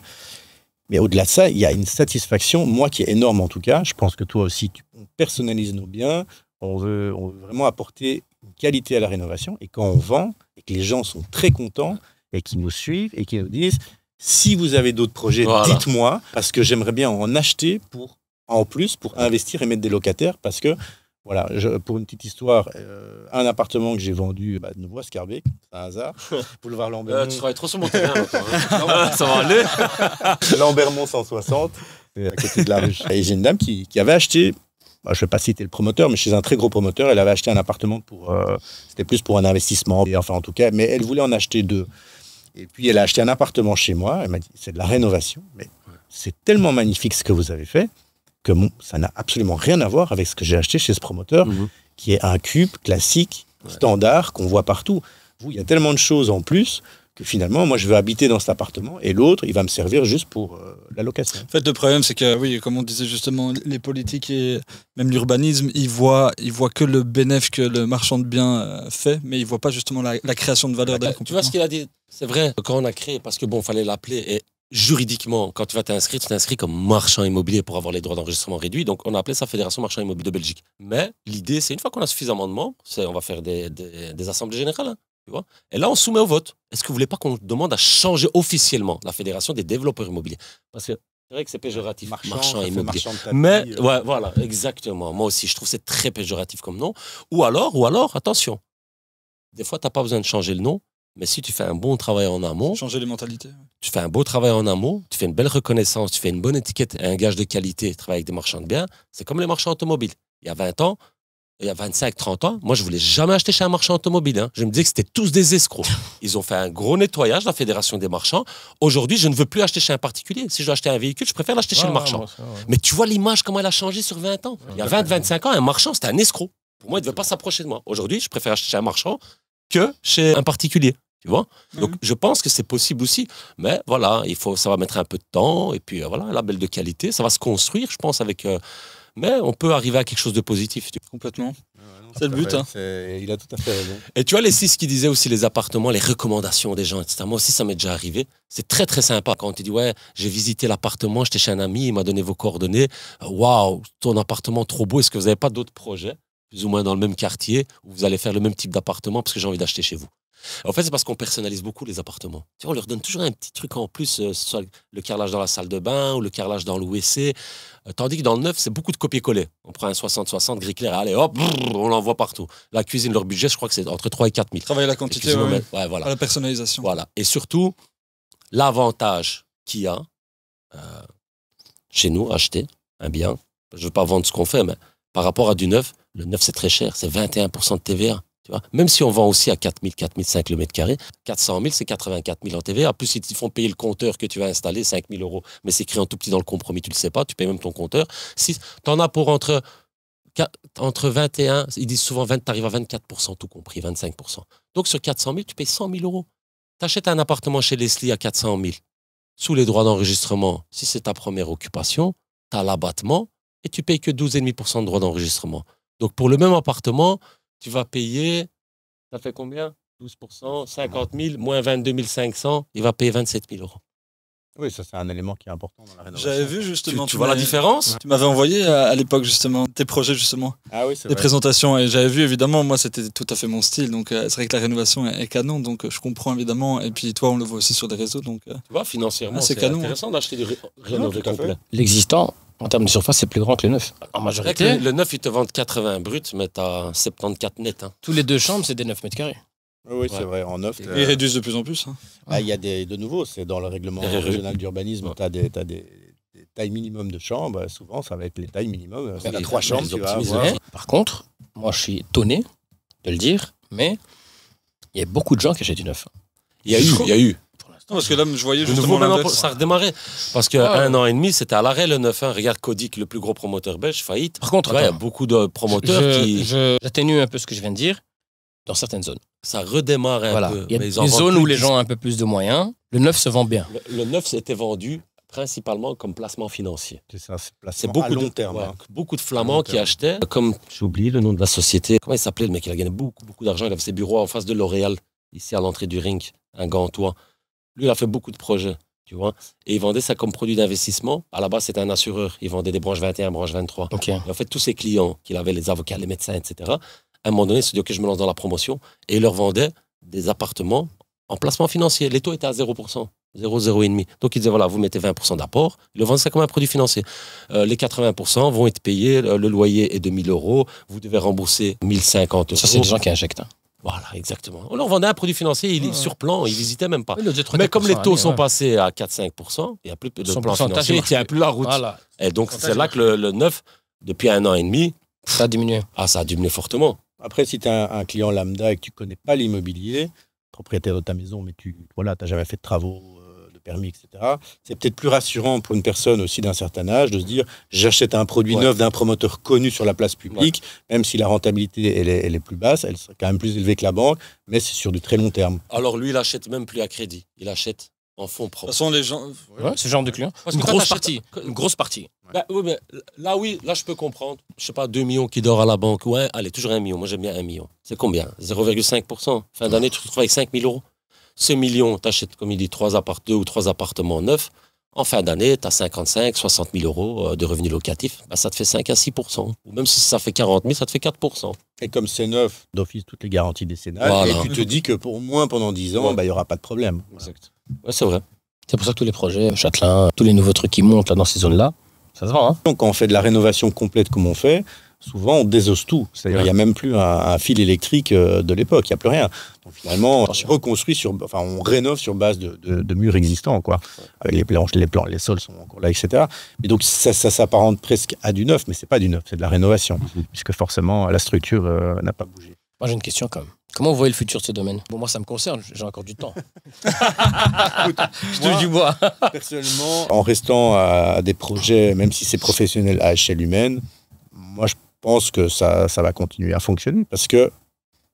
Mais au-delà de ça, il y a une satisfaction, moi, qui est énorme en tout cas. Je pense que toi aussi, on personnalise nos biens. On veut vraiment apporter une qualité à la rénovation. Et quand on vend, et que les gens sont très contents, et qui nous suivent, et qui nous disent, si vous avez d'autres projets, Voilà. dites-moi, parce que j'aimerais bien en acheter en plus pour investir et mettre des locataires. Parce que, voilà, pour une petite histoire, un appartement que j'ai vendu de nouveau à Scarbeck, c'est un hasard, boulevard Lambermont. Tu travailles trop sur mon terrain. Maintenant, hein. Ça va aller. Lambermont 160, à côté de la rue. Et j'ai une dame qui avait acheté, je ne vais pas citer le promoteur, mais chez un très gros promoteur, elle avait acheté un appartement c'était plus pour un investissement, et enfin en tout cas, mais elle voulait en acheter 2. Et puis elle a acheté un appartement chez moi, elle m'a dit, c'est de la rénovation, mais c'est tellement magnifique ce que vous avez fait, que ça n'a absolument rien à voir avec ce que j'ai acheté chez ce promoteur, qui est un cube classique, standard, qu'on voit partout. Vous, il y a tellement de choses en plus que finalement, moi, je veux habiter dans cet appartement et l'autre, il va me servir juste pour la location. En fait, le problème, c'est que, oui, comme on disait justement, les politiques et même l'urbanisme, ils voient que le bénéfice que le marchand de biens fait, mais ils ne voient pas justement la création de valeur d'un Tu vois ce qu'il a dit? C'est vrai, quand on a créé, parce que bon, fallait l'appeler, et juridiquement, quand tu vas t'inscrire, tu t'inscris comme marchand immobilier pour avoir les droits d'enregistrement réduits. Donc, on a appelé ça Fédération Marchand Immobilier de Belgique. Mais l'idée, c'est une fois qu'on a suffisamment de membres, on va faire des assemblées générales. Hein, tu vois. Et là, on soumet au vote. Est-ce que vous voulez pas qu'on demande à changer officiellement la Fédération des développeurs immobiliers? Parce que c'est vrai que c'est péjoratif, marchand ça fait immobilier. marchand de tapis, Mais, ouais, voilà, exactement. Moi aussi, je trouve que c'est très péjoratif comme nom. Ou alors, attention, des fois, tu n'as pas besoin de changer le nom. Mais si tu fais un bon travail en amont, changer les mentalités. tu fais un beau travail en amont, tu fais une belle reconnaissance, tu fais une bonne étiquette et un gage de qualité, tu travailles avec des marchands de biens, c'est comme les marchands automobiles. Il y a 20 ans, il y a 25, 30 ans, moi je voulais jamais acheter chez un marchand automobile. Hein. Je me disais que c'était tous des escrocs. Ils ont fait un gros nettoyage, la Fédération des marchands. Aujourd'hui, je ne veux plus acheter chez un particulier. Si je dois acheter un véhicule, je préfère l'acheter chez le marchand. Mais tu vois l'image, comment elle a changé sur 20 ans. Il y a 20, 25 ans, un marchand, c'était un escroc. Pour moi, il ne devait pas s'approcher de moi. Aujourd'hui, je préfère acheter chez un marchand que chez un particulier. Tu vois? Donc, je pense que c'est possible aussi. Mais voilà, ça va mettre un peu de temps. Et puis, voilà, un label de qualité, ça va se construire, je pense, avec. Mais on peut arriver à quelque chose de positif. Complètement. C'est le but. Hein. Il a tout à fait raison. Et tu vois, les 6 qui disaient aussi les appartements, les recommandations des gens, etc. Moi aussi, ça m'est déjà arrivé. C'est très, très sympa quand on te dit, ouais, j'ai visité l'appartement, j'étais chez un ami, il m'a donné vos coordonnées. Waouh, ton appartement trop beau. Est-ce que vous n'avez pas d'autres projets, plus ou moins dans le même quartier, où vous allez faire le même type d'appartement parce que j'ai envie d'acheter chez vous? En fait, c'est parce qu'on personnalise beaucoup les appartements. Tu vois, on leur donne toujours un petit truc en plus, soit le carrelage dans la salle de bain ou le carrelage dans le WC. Tandis que dans le neuf, c'est beaucoup de copier-coller. On prend un 60-60 gris clair, allez hop, on l'envoie partout. La cuisine, leur budget, je crois que c'est entre 3 et 4 000. Travailler la quantité, ouais, voilà. À la personnalisation. Voilà. Et surtout, l'avantage qu'il y a chez nous, acheter un bien, je ne veux pas vendre ce qu'on fait, mais par rapport à du neuf, le neuf, c'est très cher, c'est 21% de TVA. Tu vois, même si on vend aussi à 4 000, 4 500 le mètre carré, 400 000, c'est 84 000 en TVA. Plus, ils te font payer le compteur que tu vas installer, 5 000 €. Mais c'est écrit en tout petit dans le compromis, tu ne le sais pas, tu payes même ton compteur. Si tu en as pour entre 21, ils disent souvent 20, tu arrives à 24%, tout compris, 25%. Donc sur 400 000, tu payes 100 000 €. Tu achètes un appartement chez Leslie à 400 000. sous les droits d'enregistrement, si c'est ta première occupation, tu as l'abattement et tu payes que 12,5% de droits d'enregistrement. Donc, pour le même appartement, tu vas payer, ça fait combien? 12%, 50 000, moins 22 500, il va payer 27 000 euros. Oui, ça c'est un élément qui est important dans la rénovation. J'avais vu justement. Tu vois la différence? Tu m'avais envoyé à l'époque justement tes projets justement, Ah oui, c'est des vrai. présentations et j'avais vu évidemment, moi c'était tout à fait mon style, donc c'est vrai que la rénovation est canon, donc je comprends évidemment et puis toi on le voit aussi sur les réseaux, donc Tu vois, financièrement, Ah, c'est c'est canon, intéressant d'acheter du rénové tout à fait. complet. L'existant, en termes de surface, c'est plus grand que le neuf. En C'est vrai que majorité, le 9, ils te vendent 80 bruts, mais tu as 74 net. Hein. tous les 2 chambres, c'est des 9 mètres carrés. Oui, c'est Ouais. vrai, en neuf. ils réduisent de plus en plus. Hein. Il y a de nouveau, c'est dans le règlement RRU. régional d'urbanisme, Ouais. tu as des tailles minimum de chambres. Souvent, ça va être les tailles minimum. Si tu as ils- 3 chambres, ils tu vas optimisent avoir. le Par contre, moi, je suis étonné de le dire, mais il y a beaucoup de gens qui achètent du neuf. Il y a eu. Pour l'instant, Non, parce que là je voyais De justement nouveau, maintenant, l'inverse. ça a redémarré. Parce qu'un an et demi, c'était à l'arrêt le 9. Hein. Regarde Kodik, le plus gros promoteur belge, faillite. Par contre, Tu vois, il y a attends, beaucoup de promoteurs qui. j'atténue un peu ce que je viens de dire dans certaines zones. Ça redémarre un Voilà. peu. Il y a mais des ils en vendent zones plus où les de- gens ont un peu plus de moyens. Le neuf se vend bien. Le 9, c'était vendu principalement comme placement financier. C'est ça, c'est C'est placement beaucoup à long de, terme. ouais, hein. beaucoup de À Flamands long qui terme. achetaient. Comme j'ai oublié le nom de la société. Comment il s'appelait le mec? Il a gagné beaucoup d'argent. Il avait ses bureaux en face de L'Oréal, ici à l'entrée du ring, un gantois. Lui, il a fait beaucoup de projets, tu vois. Et il vendait ça comme produit d'investissement. À la base, c'était un assureur. Il vendait des branches 21, branches 23. Ok. Et en fait, tous ses clients, qu'il avait, les avocats, les médecins, etc., à un moment donné, il se dit, OK, je me lance dans la promotion. Et il leur vendait des appartements en placement financier. Les taux étaient à 0%, 0,5. Donc, il disait, voilà, vous mettez 20% d'apport. Il le vendait ça comme un produit financier. Les 80% vont être payés. Le loyer est de 1 000 euros. Vous devez rembourser 1 050 euros. Ça, c'est des gens qui injectent. Hein. Voilà, exactement. On leur vendait un produit financier. Sur plan, ils visitaient même pas. Oui, le 2-3%, Mais comme les taux allez, sont ouais. passés à 4-5%, il n'y a plus de 100% plan financier. t'as Il ne tient plus la route. Voilà. Et donc, Pourcentage c'est là que le 9, depuis 1 an et demi, Ça a diminué. ça a diminué fortement. Après, si tu es un client lambda et que tu connais pas l'immobilier, propriétaire de ta maison, mais tu n'as jamais fait de travaux, de permis, etc., c'est peut-être plus rassurant pour une personne aussi d'un certain âge de se dire j'achète un produit Ouais. neuf d'un promoteur connu sur la place publique, même si la rentabilité elle est plus basse, elle sera quand même plus élevée que la banque, mais c'est sur du très long terme. Alors lui, il achète même plus à crédit. Il achète en fonds De toute propres. façon les gens. Ouais, ce genre de client. Parce Une que quand grosse t'achètes- partie. Une grosse partie. Bah, oui, mais là, je peux comprendre. Je sais pas, 2 millions qui dort à la banque. Ouais, allez, toujours 1 million. Moi, j'aime bien 1 million. C'est combien? 0,5%. Fin d'année, tu te retrouves avec 5 000 euros. Ce million, tu achètes, comme il dit, 2 ou 3 appartements neufs. En fin d'année, tu as 55, 60 000 euros de revenus locatifs. Bah, ça te fait 5 à 6%. Ou même si ça fait 40 000, ça te fait 4%. Et comme c'est neuf, d'office, toutes les garanties décennales, Voilà. et tu te dis que pour au moins pendant 10 ans, Ouais. il n'y aura pas de problème. Exact. Ouais, c'est vrai. C'est pour ça que tous les projets, Châtelain, tous les nouveaux trucs qui montent là, dans ces zones-là, ça se vend. Hein. Donc, quand on fait de la rénovation complète comme on fait, souvent on désosse tout. C'est-à-dire Ouais. il n'y a même plus un fil électrique de l'époque, il n'y a plus rien. Donc finalement, on reconstruit on rénove sur base de murs existants, quoi. Avec les planches, les sols sont encore là, etc. Et donc ça s'apparente presque à du neuf, mais c'est pas du neuf, c'est de la rénovation, puisque forcément la structure n'a pas bougé. Moi, j'ai une question quand même. Comment vous voyez le futur de ce domaine? Bon, moi, ça me concerne, j'ai encore du temps. Je touche du bois. Personnellement, en restant à des projets, même si c'est professionnel à échelle humaine, moi je pense que ça va continuer à fonctionner parce que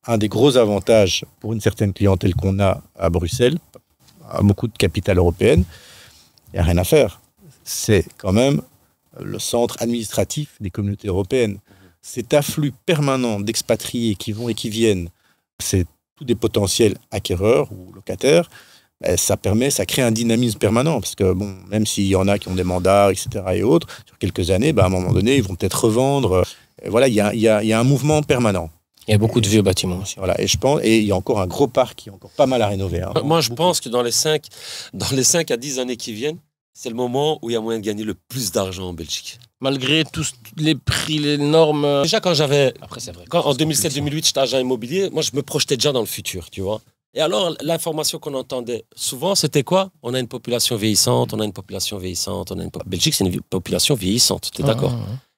un des gros avantages pour une certaine clientèle qu'on a à Bruxelles, à beaucoup de capitales européennes, il n'y a rien à faire. C'est quand même le centre administratif des communautés européennes. Cet afflux permanent d'expatriés qui vont et qui viennent, c'est tous des potentiels acquéreurs ou locataires. Ça crée un dynamisme permanent parce que bon, même s'il y en a qui ont des mandats, etc. et autres, sur quelques années, à un moment donné, ils vont peut-être revendre. Voilà, il y a un mouvement permanent. Il y a beaucoup de vieux bâtiments aussi. Voilà, et je pense, et il y a encore un gros parc qui est encore pas mal à rénover. Hein. Moi, je pense que dans les 5 à 10 années qui viennent, c'est le moment où il y a moyen de gagner le plus d'argent en Belgique. Malgré tous les prix, les normes. Déjà, en Après, c'est vrai. 2007-2008, j'étais agent immobilier, moi, je me projetais déjà dans le futur, tu vois. Et alors, l'information qu'on entendait souvent, c'était quoi? On a une population vieillissante, on a une population vieillissante, Belgique, c'est une population vieillissante, tu es d'accord?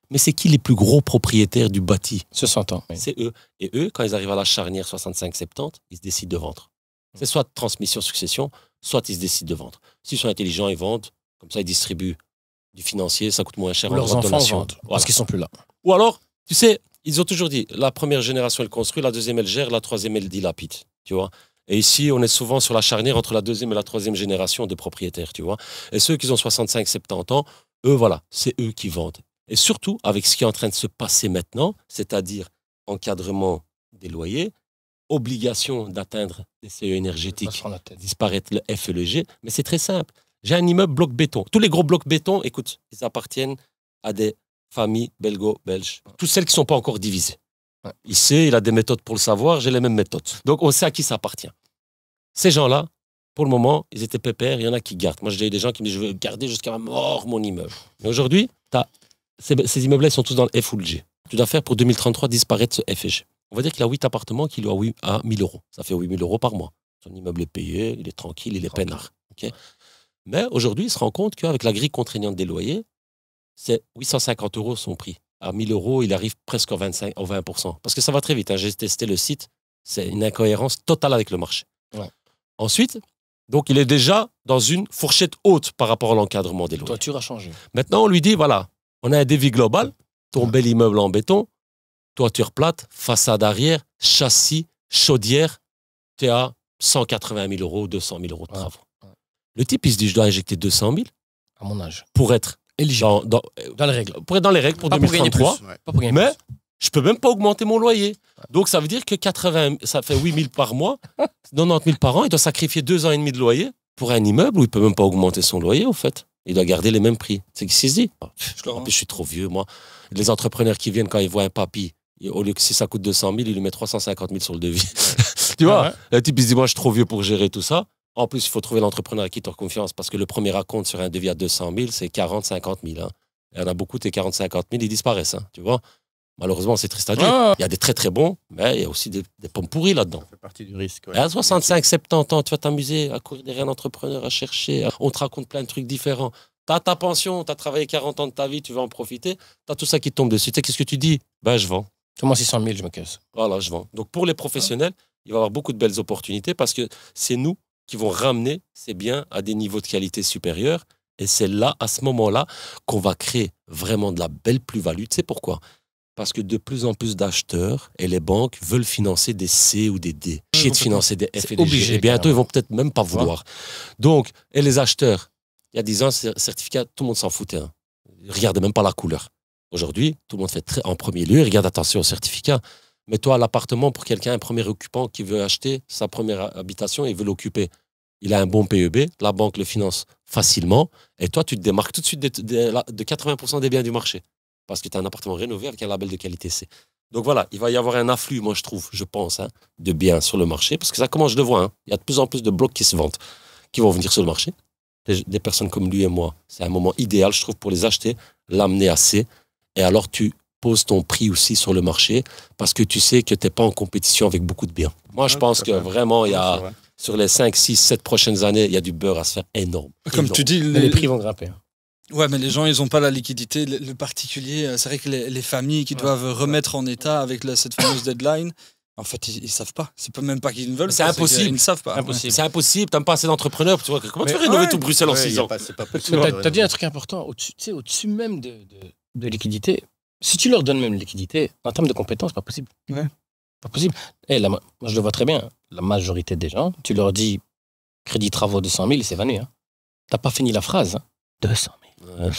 Mais c'est qui les plus gros propriétaires du bâti? 60 ans. Oui. C'est eux. Et eux, quand ils arrivent à la charnière 65-70, ils se décident de vendre. C'est soit transmission-succession, soit ils se décident de vendre. S'ils sont intelligents, ils vendent. Comme ça, ils distribuent du financier, ça coûte moins cher. Ou en leurs droit de enfants donation. vendent. Voilà. Parce qu'ils sont plus là. Ou alors, tu sais, ils ont toujours dit, la première génération, elle construit, la deuxième, elle gère, la troisième, elle dilapide. Tu vois? Et ici, on est souvent sur la charnière entre la deuxième et la troisième génération de propriétaires, tu vois. Et ceux qui ont 65, 70 ans, eux, voilà, c'est eux qui vendent. Et surtout, avec ce qui est en train de se passer maintenant, c'est-à-dire encadrement des loyers, obligation d'atteindre des CE énergétiques, disparaître le F et le G, mais c'est très simple. J'ai un immeuble bloc béton. Tous les gros blocs béton, écoute, ils appartiennent à des familles belgo-belges. Toutes celles qui ne sont pas encore divisées. Ouais. Il sait, il a des méthodes pour le savoir, j'ai les mêmes méthodes. Donc on sait à qui ça appartient. Ces gens-là, pour le moment, ils étaient pépères, il y en a qui gardent. Moi, j'ai eu des gens qui me disent, je veux garder jusqu'à ma mort mon immeuble. Mais aujourd'hui, ces immeubles-là, ils sont tous dans le F ou le G. Tu dois faire pour 2033 disparaître ce F et G. On va dire qu'il a 8 appartements qu'il loue à 1 000 euros. Ça fait 8 000 euros par mois. Son immeuble est payé, il est tranquille, il est peinard. Okay. Mais aujourd'hui, il se rend compte qu'avec la grille contraignante des loyers, c'est 850 euros son prix. À 1 000 euros, il arrive presque au 20%. Parce que ça va très vite. Hein. J'ai testé le site. C'est une incohérence totale avec le marché. Ouais. Ensuite, donc il est déjà dans une fourchette haute par rapport à l'encadrement des loyers. Toiture a changé. Maintenant, on lui dit, voilà, on a un devis global, ton bel immeuble en béton, toiture plate, façade arrière, châssis, chaudière, tu es à 180 000 euros, 200 000 euros de travaux. Ouais. Le type, il se dit, je dois injecter 200 000 à mon âge pour être éligible dans les règles. Pour être dans les règles pour 2033. Pas pour gagner plus. Mais je peux même pas augmenter mon loyer. Ouais. Donc ça veut dire que ça fait 8 000 par mois, 90 000 par an, il doit sacrifier 2 ans et demi de loyer pour un immeuble où il peut même pas augmenter son loyer, au fait. Il doit garder les mêmes prix. C'est ce qu'il se dit. En plus, je suis trop vieux, moi. Les entrepreneurs qui viennent quand ils voient un papy, au lieu que si ça coûte 200 000, ils lui mettent 350 000 sur le devis. Tu vois, le type, il se dit, moi, je suis trop vieux pour gérer tout ça. En plus, il faut trouver l'entrepreneur à qui tu as confiance parce que le premier raconte sur un devis à 200 000, c'est 40, 50 000. Hein. Il y en a beaucoup, tes 40, 50 000, ils disparaissent. Hein, tu vois. Malheureusement, c'est triste à dire. Il y a des très, très bons, mais il y a aussi des pommes pourries là-dedans. Ça fait partie du risque. Ouais. Et à 65, 70 ans, tu vas t'amuser à courir derrière un entrepreneur, à chercher. On te raconte plein de trucs différents. Tu as ta pension, tu as travaillé 40 ans de ta vie, tu vas en profiter. Tu as tout ça qui te tombe dessus. Tu sais, qu'est-ce que tu dis? Ben, je vends. Moi, 600 000, je me casse. Voilà, je vends. Donc, pour les professionnels, il va y avoir beaucoup de belles opportunités parce que c'est nous qui vont ramener ces biens à des niveaux de qualité supérieurs. Et c'est là, à ce moment-là, qu'on va créer vraiment de la belle plus-value. Tu sais pourquoi? Parce que de plus en plus d'acheteurs et les banques veulent financer des C ou des D. Chier de financer des F et des G. Et bientôt, ils vont peut-être même pas vouloir. Donc, et les acheteurs, il y a 10 ans, certificat, tout le monde s'en foutait. Hein. Ils ne regardaient même pas la couleur. Aujourd'hui, tout le monde fait en premier lieu, il regarde attention au certificat. Mais toi, l'appartement, pour quelqu'un, un premier occupant qui veut acheter sa première habitation, il veut l'occuper. Il a un bon PEB, la banque le finance facilement, et toi, tu te démarques tout de suite de 80% des biens du marché. Parce que tu as un appartement rénové avec un label de qualité C. Donc voilà, il va y avoir un afflux, moi je pense, hein, de biens sur le marché, parce que ça commence, je le vois, hein. Il y a de plus en plus de blocs qui se vendent, qui vont venir sur le marché. Des personnes comme lui et moi, c'est un moment idéal, je trouve, pour les acheter, l'amener à C, et alors tu poses ton prix aussi sur le marché, parce que tu sais que tu n'es pas en compétition avec beaucoup de biens. Moi, je pense que vraiment, il y a... Sur les 5, 6, 7 prochaines années, il y a du beurre à se faire énorme. Comme tu dis, les prix vont grimper. Ouais, mais les gens, ils n'ont pas la liquidité. Le particulier, c'est vrai que les familles qui doivent remettre en état avec cette fameuse deadline, en fait, ils ne savent pas. C'est pas même pas qu'ils ne veulent. C'est impossible. Ils ne savent pas. Impossible. C'est impossible. Tu n'as pas assez d'entrepreneurs. Tu vois, comment tu veux rénover tout Bruxelles en 6 ans? C'est pas possible. Tu as dit un truc important. Au-dessus même de liquidité, si tu leur donnes même liquidité, en termes de compétences, c'est pas possible. Ouais. Pas possible. Moi, je le vois très bien. La majorité des gens, tu leur dis crédit travaux 200 000, c'est vanné. Hein. T'as pas fini la phrase. Hein. 200 000.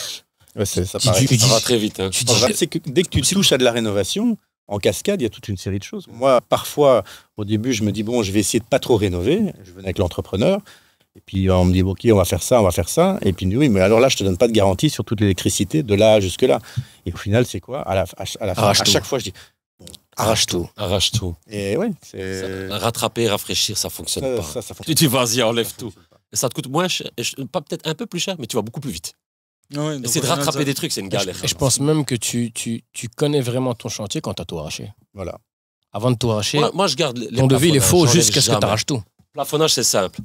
Ouais, ça ça va très vite. Hein. C'est que dès que tu touches à de la rénovation, en cascade, il y a toute une série de choses. Moi, parfois, au début, je me dis, bon, je vais essayer de pas trop rénover. Je venais avec l'entrepreneur. Et puis, on me dit, OK, on va faire ça, on va faire ça. Et puis, il me dit, oui, mais alors là, je te donne pas de garantie sur toute l'électricité de là jusque là. Et au final, c'est quoi? À la fin, à chaque fois, je dis, bon, arrache tout. Arrache tout. Et ouais, rattraper, rafraîchir, ça fonctionne pas. Ça fonctionne. Tu dis, vas-y, enlève tout. Et ça te coûte moins cher, pas peut-être un peu plus cher, mais tu vas beaucoup plus vite. Ouais, c'est de rattraper des trucs, c'est une galère. Et je pense même que tu connais vraiment ton chantier quand tu as tout arraché. Voilà. Avant de tout arracher, moi je garde ton devis, il est faux jusqu'à ce que tu arraches tout. Plafonnage, c'est simple.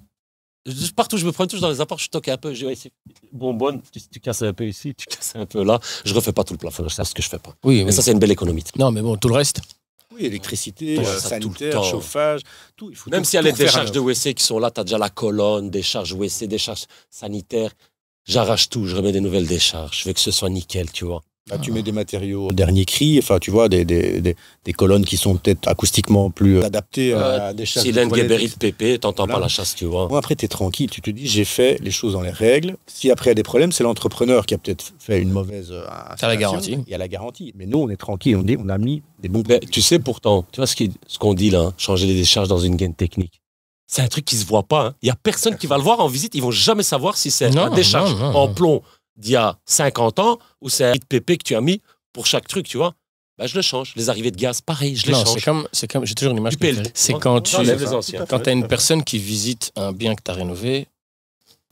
Partout, je me prends tous dans les apparts, je toque un peu. Je dis, ici, bonbonne, tu casses un peu ici, tu casses un peu là. Je refais pas tout le plafonnage, c'est ce que je fais pas. Oui, mais ça, c'est une belle économie. Non, mais bon, tout le reste. Oui, électricité, sanitaire, chauffage, tout. Il faut même s'il y a les décharges de WC qui sont là, tu as déjà la colonne, décharge WC, décharge sanitaire. J'arrache tout, je remets des nouvelles décharges. Je veux que ce soit nickel, tu vois. Là, tu mets des matériaux dernier cri, enfin, tu vois, des colonnes qui sont peut-être acoustiquement plus adaptées à des chasses. Cylène Gaberit PP, t'entends pas la chasse, tu vois. Moi, après, t'es tranquille, tu te dis, j'ai fait les choses dans les règles. Si après, il y a des problèmes, c'est l'entrepreneur qui a peut-être fait une mauvaise T'as la garantie. Il y a la garantie. Mais nous, on est tranquille, on a mis des bons Mais tu sais, pourtant, tu vois ce qu'on dit là, hein, changer les décharges dans une gaine technique. C'est un truc qui se voit pas. Hein. Il y a personne qui va le voir en visite. Ils vont jamais savoir si c'est un décharge en plomb d'il y a 50 ans ou c'est un PP que tu as mis pour chaque truc, tu vois. Bah, je le change. Les arrivées de gaz, pareil, je les change. C'est comme, j'ai toujours une image. C'est quand tu as une personne qui visite un bien que tu as rénové,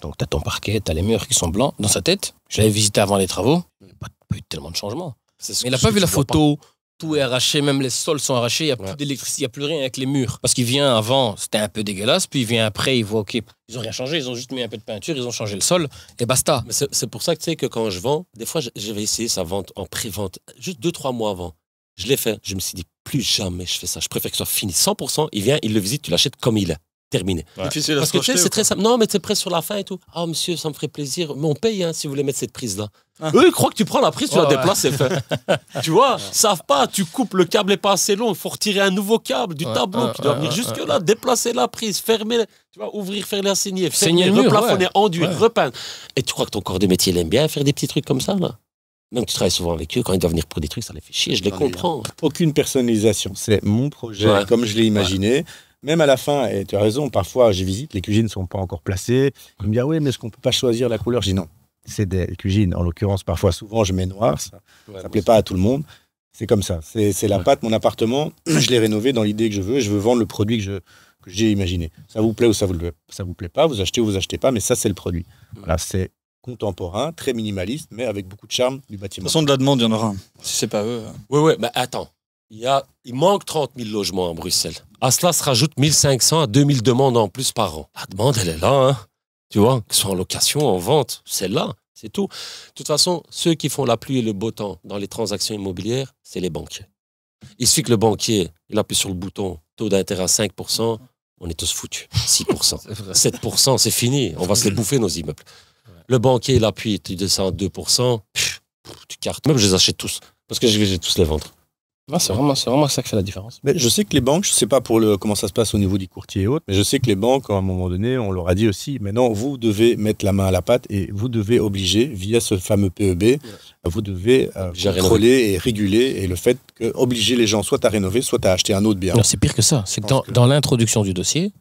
donc tu as ton parquet, tu as les murs qui sont blancs, dans sa tête, je l'avais visité avant les travaux, il n'y a pas eu tellement de changements. Mais il n'a pas vu la photo. Tout est arraché, même les sols sont arrachés, il n'y a plus d'électricité, il n'y a plus rien avec les murs. Parce qu'il vient avant, c'était un peu dégueulasse, puis il vient après, il voit, ok, ils n'ont rien changé, ils ont juste mis un peu de peinture, ils ont changé le sol, et basta. Mais c'est pour ça que tu sais que quand je vends, des fois, je vais essayer sa vente en pré-vente, juste 2-3 mois avant. Je l'ai fait, je me suis dit, plus jamais je fais ça, je préfère que ce soit fini 100%, il vient, il le visite, tu l'achètes comme il est. Terminé. Ouais. Parce que tu sais, c'est très simple. Non, mais t'es prêt sur la fin et tout. Ah, monsieur, ça me ferait plaisir. Mais on paye hein, si vous voulez mettre cette prise-là. Eux, ils croient que tu prends la prise, tu la déplaces, c'est fait. Tu vois, ils savent pas, tu coupes, le câble n'est pas assez long, il faut retirer un nouveau câble du tableau qui doit venir jusque-là, déplacer la prise, fermer, tu vois, ouvrir, faire la saignée, replafonner, enduire, repeindre. Et tu crois que ton corps de métier, il aime bien faire des petits trucs comme ça, là? Même tu travailles souvent avec eux, quand ils doivent venir pour des trucs, ça les fait chier, je les comprends. Aucune personnalisation, c'est mon projet, comme je l'ai imaginé. Même à la fin, et tu as raison, parfois j'ai visite, les cuisines ne sont pas encore placées. Ils me disent, ah oui, mais est-ce qu'on ne peut pas choisir la couleur? Je dis non, c'est des cuisines, en l'occurrence, parfois, souvent, je mets noir, ça ne plaît pas à tout le monde. C'est comme ça, c'est la pâte, mon appartement, je l'ai rénové dans l'idée que je veux, et je veux vendre le produit que j'ai imaginé. Ça vous plaît ou ça vous plaît pas, vous achetez ou vous achetez pas, mais ça, c'est le produit. Voilà, c'est contemporain, très minimaliste, mais avec beaucoup de charme du bâtiment. De toute façon, de la demande, il y en aura. Si c'est pas eux. Oui, mais attends. Il manque 30 000 logements à Bruxelles. À cela se rajoute 1500 à 2000 demandes en plus par an. La demande, elle est là. Hein. Tu vois, que ce soit en location, en vente, c'est là. C'est tout. De toute façon, ceux qui font la pluie et le beau temps dans les transactions immobilières, c'est les banquiers. Il suffit que le banquier, il appuie sur le bouton, taux d'intérêt à 5%, on est tous foutus. 6%, 7%, c'est fini. On va se les bouffer, nos immeubles. Le banquier, il appuie, tu descends à 2%, tu cartes. Même je les achète tous, parce que je vais tous les vendre. Ah, c'est vraiment ça qui fait la différence. Mais je sais que les banques, je ne sais pas pour comment ça se passe au niveau des courtiers et autres, mais je sais que les banques, à un moment donné, on leur a dit aussi, maintenant, vous devez mettre la main à la pâte et vous devez obliger, via ce fameux PEB, vous devez contrôler et réguler, et le fait que obliger les gens soit à rénover, soit à acheter un autre bien. Non, c'est pire que ça. C'est que dans l'introduction du dossier,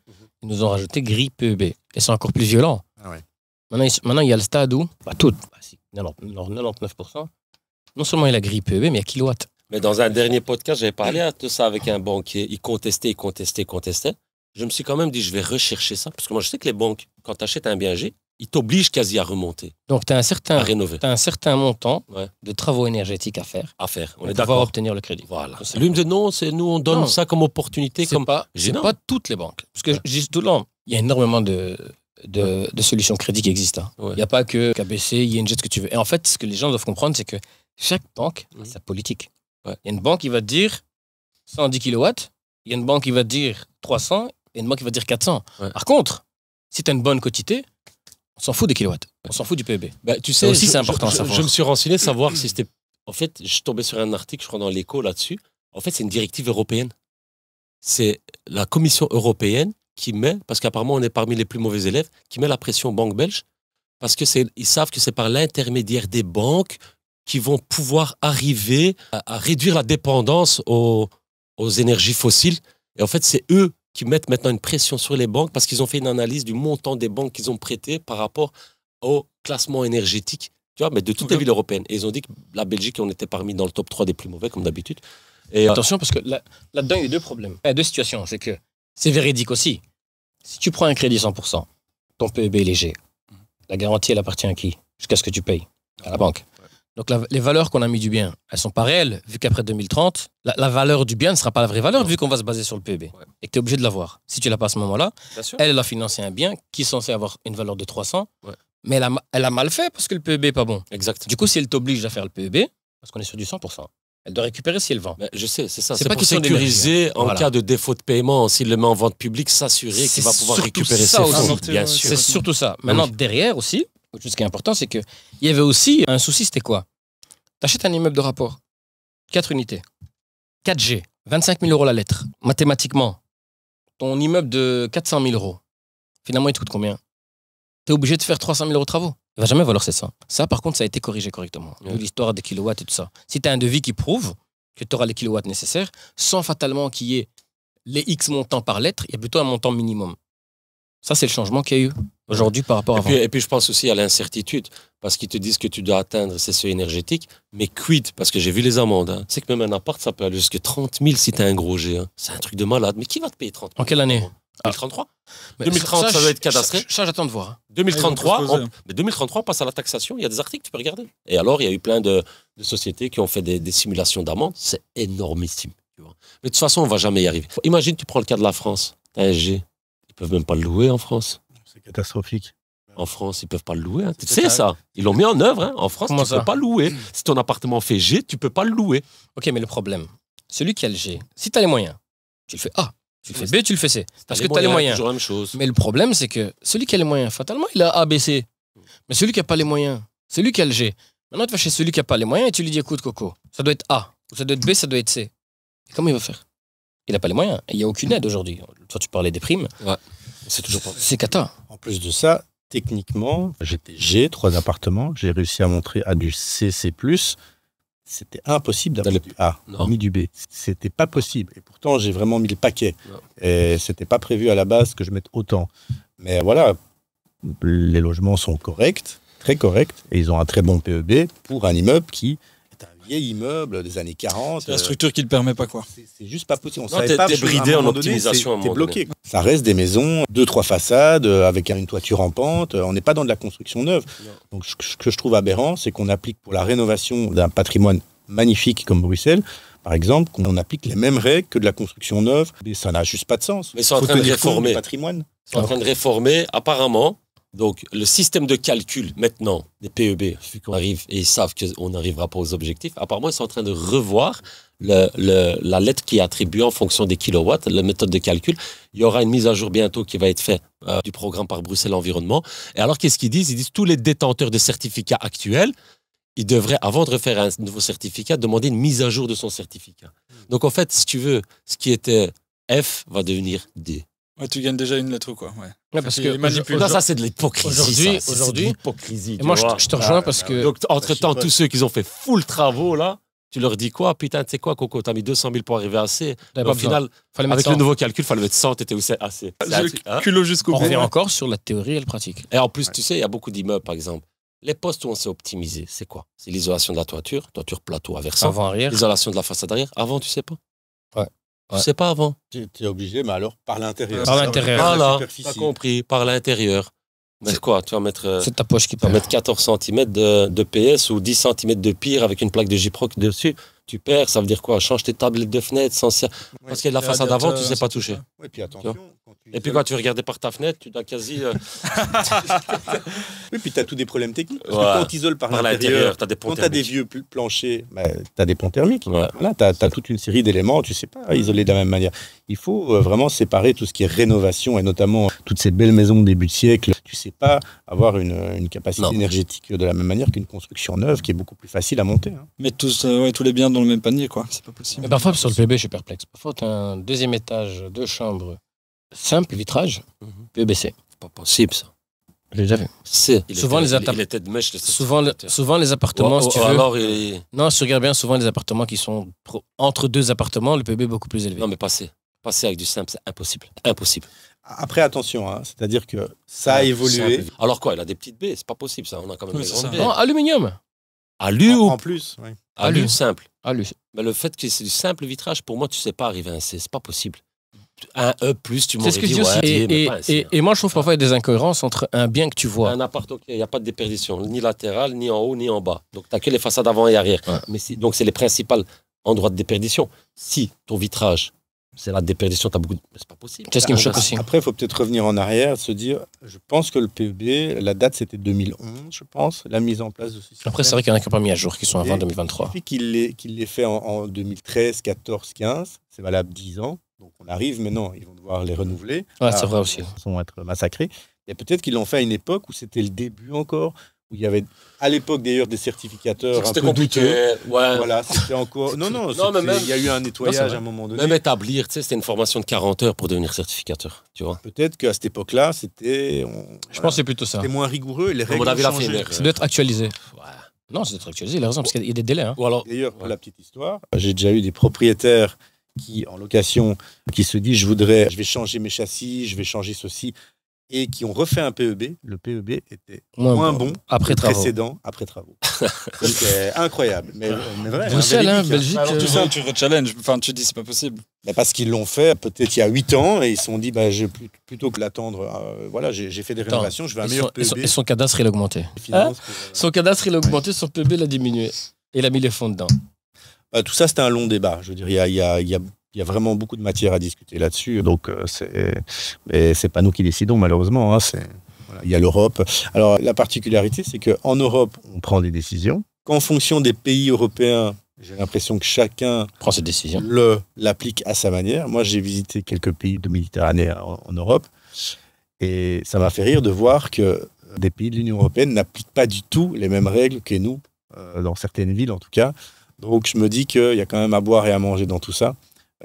ils nous ont rajouté grille PEB. Et c'est encore plus violent. Ah ouais. Maintenant, il y a le stade où, 99%, non seulement il y a la grille PEB, mais il y a kilowatt. Mais dans un dernier podcast, j'avais parlé de ça avec un banquier. Il contestait. Je me suis quand même dit, je vais rechercher ça. Parce que moi, je sais que les banques, quand tu achètes un bien G, ils t'obligent quasi à remonter. Donc, tu as à rénover. Un certain montant de travaux énergétiques à faire. On est d'accord. Pour obtenir le crédit. Voilà. Lui me dit, non, c'est nous, on donne ça comme opportunité. C'est pas toutes les banques. Parce que je dis tout le temps, il y a énormément de solutions crédit qui existent. Il n'y a pas que KBC, il y a une jet que tu veux. Et en fait, ce que les gens doivent comprendre, c'est que chaque banque a sa politique. Il y a une banque qui va te dire 110 kW, il y a une banque qui va te dire 300, et une banque qui va te dire 400. Par contre, si tu as une bonne quotité, on s'en fout des kilowatts, on s'en fout du PEB. Bah, tu sais, aussi, c'est important à savoir. Je me suis renseigné savoir si c'était... En fait, je suis tombé sur un article, je crois, dans l'Écho là-dessus. En fait, c'est une directive européenne. C'est la Commission européenne qui met, parce qu'apparemment, on est parmi les plus mauvais élèves, qui met la pression aux banques belges, parce qu'ils savent que c'est par l'intermédiaire des banques qui vont pouvoir arriver à réduire la dépendance aux énergies fossiles. Et en fait, c'est eux qui mettent maintenant une pression sur les banques parce qu'ils ont fait une analyse du montant des banques qu'ils ont prêté par rapport au classement énergétique, tu vois, mais de toutes les villes européennes. Et ils ont dit que la Belgique, on était parmi dans le top 3 des plus mauvais, comme d'habitude. Et attention, parce que là-dedans, il y a deux problèmes. Il y a deux situations. C'est que c'est véridique aussi. Si tu prends un crédit 100%, ton PEB est léger. La garantie, elle appartient à qui? Jusqu'à ce que tu payes à la banque. Donc les valeurs qu'on a mis du bien, elles sont pas réelles, vu qu'après 2030, la valeur du bien ne sera pas la vraie valeur, vu qu'on va se baser sur le PEB. Et que tu es obligé de l'avoir. Si tu l'as pas à ce moment-là, elle a financé un bien qui est censé avoir une valeur de 300, mais elle a mal fait parce que le PEB n'est pas bon. Exact. Du coup, si elle t'oblige à faire le PEB, parce qu'on est sur du 100%, elle doit récupérer si elle vend. Mais je sais, c'est ça. C'est pas pour sécuriser en cas de défaut de paiement, s'il le met en vente publique, s'assurer qu'il va pouvoir récupérer ses fonds. Bien sûr. C'est surtout ça. Maintenant, derrière aussi, autre chose qui est important, c'est qu'il y avait aussi un souci, c'était quoi? T'achètes un immeuble de rapport, 4 unités, 4G, 25 000 € la lettre. Mathématiquement, ton immeuble de 400 000 €, finalement, il te coûte combien? Tu es obligé de faire 300 000 € de travaux. Il ne va jamais valoir 700. Ça, par contre, ça a été corrigé correctement. Ouais. L'histoire des kilowatts et tout ça. Si tu as un devis qui prouve que tu auras les kilowatts nécessaires, sans fatalement qu'il y ait les X montants par lettre, il y a plutôt un montant minimum. Ça, c'est le changement qu'il y a eu aujourd'hui par rapport à avant. Et puis, je pense aussi à l'incertitude, parce qu'ils te disent que tu dois atteindre ces seuils énergétiques, mais quid? Parce que j'ai vu les amendes. Hein. Tu sais que même un appart, ça peut aller jusqu'à 30 000 si tu as un gros G. Hein. C'est un truc de malade. Mais qui va te payer 30 000? En quelle année? 2033. Mais 2030, ça doit être cadastré. Ça, j'attends de voir. 2033, Ouais, on peut se poser. mais 2033, on passe à la taxation. Il y a des articles, tu peux regarder. Et alors, il y a eu plein de sociétés qui ont fait des simulations d'amendes. C'est énormissime. Tu vois. Mais de toute façon, on ne va jamais y arriver. Imagine, tu prends le cas de la France. T'as un G. Ils peuvent même pas le louer en France. C'est catastrophique. En France, ils peuvent pas le louer. Hein. Tu C'est sais ça. ça. Ils l'ont mis en œuvre. Hein. En France, Comment tu ça peux pas louer. Si ton appartement fait G, tu peux pas le louer. Ok, mais le problème, celui qui a le G, si tu as les moyens, tu le fais A. Tu le fais B, tu le fais C. Parce que tu as les moyens. Toujours la même chose. Mais le problème, c'est que celui qui a les moyens, fatalement, il a A, B, C. Mais celui qui n'a pas les moyens, celui qui a le G. Maintenant, tu vas chez celui qui n'a pas les moyens et tu lui dis, écoute, Coco, ça doit être A, ou ça doit être B, ça doit être C. Et comment il va faire? Il n'a pas les moyens. Et il n'y a aucune aide aujourd'hui. Toi, tu parlais des primes. Ouais. C'est toujours pas. C'est cata. En plus de ça, techniquement, j'ai 3 appartements, j'ai réussi à montrer à du CC+. C'était impossible d'avoir du A, Non. ni du B. C'était pas possible. Et pourtant, j'ai vraiment mis le paquet. Non. Et c'était pas prévu à la base que je mette autant. Mais voilà, les logements sont corrects, très corrects, et ils ont un très bon PEB pour un immeuble qui est un vieil immeuble des années 40. C'est la structure qui le permet pas, quoi. C'est juste pas possible. On Non, savait t'es- pas t'es parce qu'à un bridé en moment donné, optimisation à un t'es moment bloqué. Ça reste des maisons, 2-3 façades, avec une toiture en pente. On n'est pas dans de la construction neuve. Non. Donc, ce que je trouve aberrant, c'est qu'on applique pour la rénovation d'un patrimoine magnifique comme Bruxelles, par exemple, qu'on applique les mêmes règles que de la construction neuve. Mais ça n'a juste pas de sens. Mais ils sont en Faut train de tenir compte réformer. du patrimoine. Ils sont en train de réformer, apparemment. Donc, le système de calcul, maintenant, des PEB, vu qu'on arrive et ils savent qu'on n'arrivera pas aux objectifs, apparemment, ils sont en train de revoir la lettre qui est attribuée en fonction des kilowatts, la méthode de calcul. Il y aura une mise à jour bientôt qui va être faite du programme par Bruxelles Environnement. Et alors, qu'est-ce qu'ils disent? Ils disent tous les détenteurs de certificats actuels, ils devraient, avant de refaire un nouveau certificat, demander une mise à jour de son certificat. Donc, en fait, si tu veux, ce qui était F va devenir D. Ouais, tu gagnes déjà une lettre, quoi. Ouais. Ouais, parce Il que manipule. Non, ça, c'est de l'hypocrisie. Aujourd'hui- ça. C'est aujourd'hui- de l'hypocrisie. Et tu moi, vois. je te rejoins parce que. Donc, entre-temps, chipote. tous ceux qui ont fait full travaux, là, tu leur dis quoi? Putain, tu sais quoi, Coco, t'as mis 200 000 pour arriver à C. t'avais Au pas besoin. final, Fallait mettre avec 100. le nouveau calcul, il fallait mettre 100, t'étais où c'est assez. C'est un J'ai truc, le hein. culot jusqu'au On bout. revient encore sur la théorie et le pratique. Et en plus, tu sais, il y a beaucoup d'immeubles, par exemple. Les postes où on s'est optimisé, c'est quoi? C'est l'isolation de la toiture plateau à versant. Avant-arrière. L'isolation de la façade arrière. Avant, tu sais pas? Ouais. Tu sais pas avant. Tu es obligé, mais alors par l'intérieur. Par l'intérieur. Par la Voilà, superficie. t'as compris, par l'intérieur. Mais quoi, tu vas mettre... C'est ta poche qui Tu vas perd. mettre 14 cm de PS ou 10 cm de pire avec une plaque de J-Proc dessus. Tu perds, ça veut dire quoi? Change tes tablettes de fenêtre sans... Parce qu'il y a de la façade avant, tu sais pas toucher. Ouais, puis attention. quand tu Et puis isoles- quand tu regardais par ta fenêtre, tu dois quasi... Oui, puis tu as tous des problèmes techniques. Parce Ouais. que quand tu isoles par par l'intérieur, l'intérieur, tu as des ponts quand tu as des thermiques. vieux planchers, tu as des ponts thermiques. Ouais. Voilà, tu as toute une série d'éléments, tu sais pas isoler de la même manière. Il faut vraiment séparer tout ce qui est rénovation et notamment toutes ces belles maisons de début de siècle. Tu sais pas avoir une capacité Non. énergétique de la même manière qu'une construction neuve qui est beaucoup plus facile à monter. Hein. Mettre tous les biens dans le même panier, quoi. C'est pas possible. Mais parfois, sur le PB, je suis perplexe. Parfois, tu as un deuxième étage, 2 chambres, simple vitrage, Mhm. PBC. C'est pas possible, ça. J'ai déjà vu. Souvent, les attaques- Il était de mèche. Souvent, les appartements, si tu veux. Alors, il... Non, si tu regardes bien, souvent, les appartements qui sont entre 2 appartements, le PB est beaucoup plus élevé. Non, mais passer. Passer avec du simple, c'est impossible. Impossible. Après, attention, hein, c'est-à-dire que ça a évolué. Simple. Alors quoi, il a des petites baies, c'est pas possible, ça. On a quand même Oui, des c'est grandes ça. baies. Non, aluminium. Alu ou En plus, ouais. alu alu. simple. Alu. Mais le fait que c'est du simple vitrage, pour moi, tu sais pas arriver à un C. C'est pas possible. Un E+, tu C'est m'aurais ce que je dit, dis aussi. ouais, mais pas un C. Et moi, je trouve parfois il y a des incohérences entre un bien que tu vois. Un appart, ok, il n'y a pas de déperdition, ni latérale, ni en haut, ni en bas. Donc, tu n'as que les façades avant et arrière. Ouais. Mais donc, c'est les principales endroits de déperdition. Si ton vitrage, c'est la déperdition, tu as beaucoup de... Mais c'est pas possible. C'est ce qui me choque aussi. Après, il faut peut-être revenir en arrière, se dire, je pense que le PEB, la date c'était 2011, je pense, la mise en place de ce système. Après, c'est vrai qu'il y en a qui n'ont pas mis à jour, qui sont avant Et 2023. Il suffit qu'il l'ait fait en 2013, 14, 15, c'est valable 10 ans. Donc on arrive maintenant, ils vont devoir les renouveler. Ouais, c'est vrai aussi. Ils vont être massacrés. Et peut-être qu'ils l'ont fait à une époque où c'était le début encore, où il y avait à l'époque d'ailleurs des certificateurs un C'était peu compliqué. douteux. Ouais. Voilà, c'était encore. Non, Non, c'était- mais même- il y a eu un nettoyage vrai. à un moment donné. Même établir, tu sais, c'était une formation de 40 heures pour devenir certificateur, tu vois. Peut-être qu'à cette époque-là, c'était. Je pense que c'est plutôt ça. C'était moins rigoureux et les À mon règles avis, ont il a fait une changé. erreur. Ça doit être actualisé. Ouais. Non, ça doit être actualisé, il a raison, parce qu'il y a des délais. Hein. Ou alors, D'ailleurs, pour Ouais. la petite histoire, j'ai déjà eu des propriétaires qui, en location, qui se disent je vais changer mes châssis, je vais changer ceci, et qui ont refait un PEB. Le PEB était moins bon Après que le travaux. précédent après travaux. C'est incroyable, mais vrai. Bruxelles, hein, véridique, Belgique. Alors, euh, tout ça, tu rechallenges. Enfin, tu dis, c'est pas possible. Mais parce qu'ils l'ont fait peut-être il y a 8 ans et ils se sont dit plutôt que l'attendre, voilà, j'ai fait des rénovations, je veux un meilleur PEB. Et son cadastre, il a augmenté. finance pour, Son cadastre, il a augmenté, son PB, il a diminué. Et il a mis les fonds dedans. tout ça, c'était un long débat. Je veux dire, il y a vraiment beaucoup de matière à discuter là-dessus. Donc, mais c'est pas nous qui décidons, malheureusement. Hein, voilà, il y a l'Europe. Alors, la particularité, c'est qu'en Europe, on prend des décisions. Qu'en fonction des pays européens, j'ai l'impression que chacun Prends cette décision. l'applique à sa manière. Moi, j'ai visité quelques pays de Méditerranée en Europe. Et ça m'a fait rire de voir que des pays de l'Union européenne n'appliquent pas du tout les mêmes règles que nous, dans certaines villes en tout cas. Donc je me dis qu'il y a quand même à boire et à manger dans tout ça.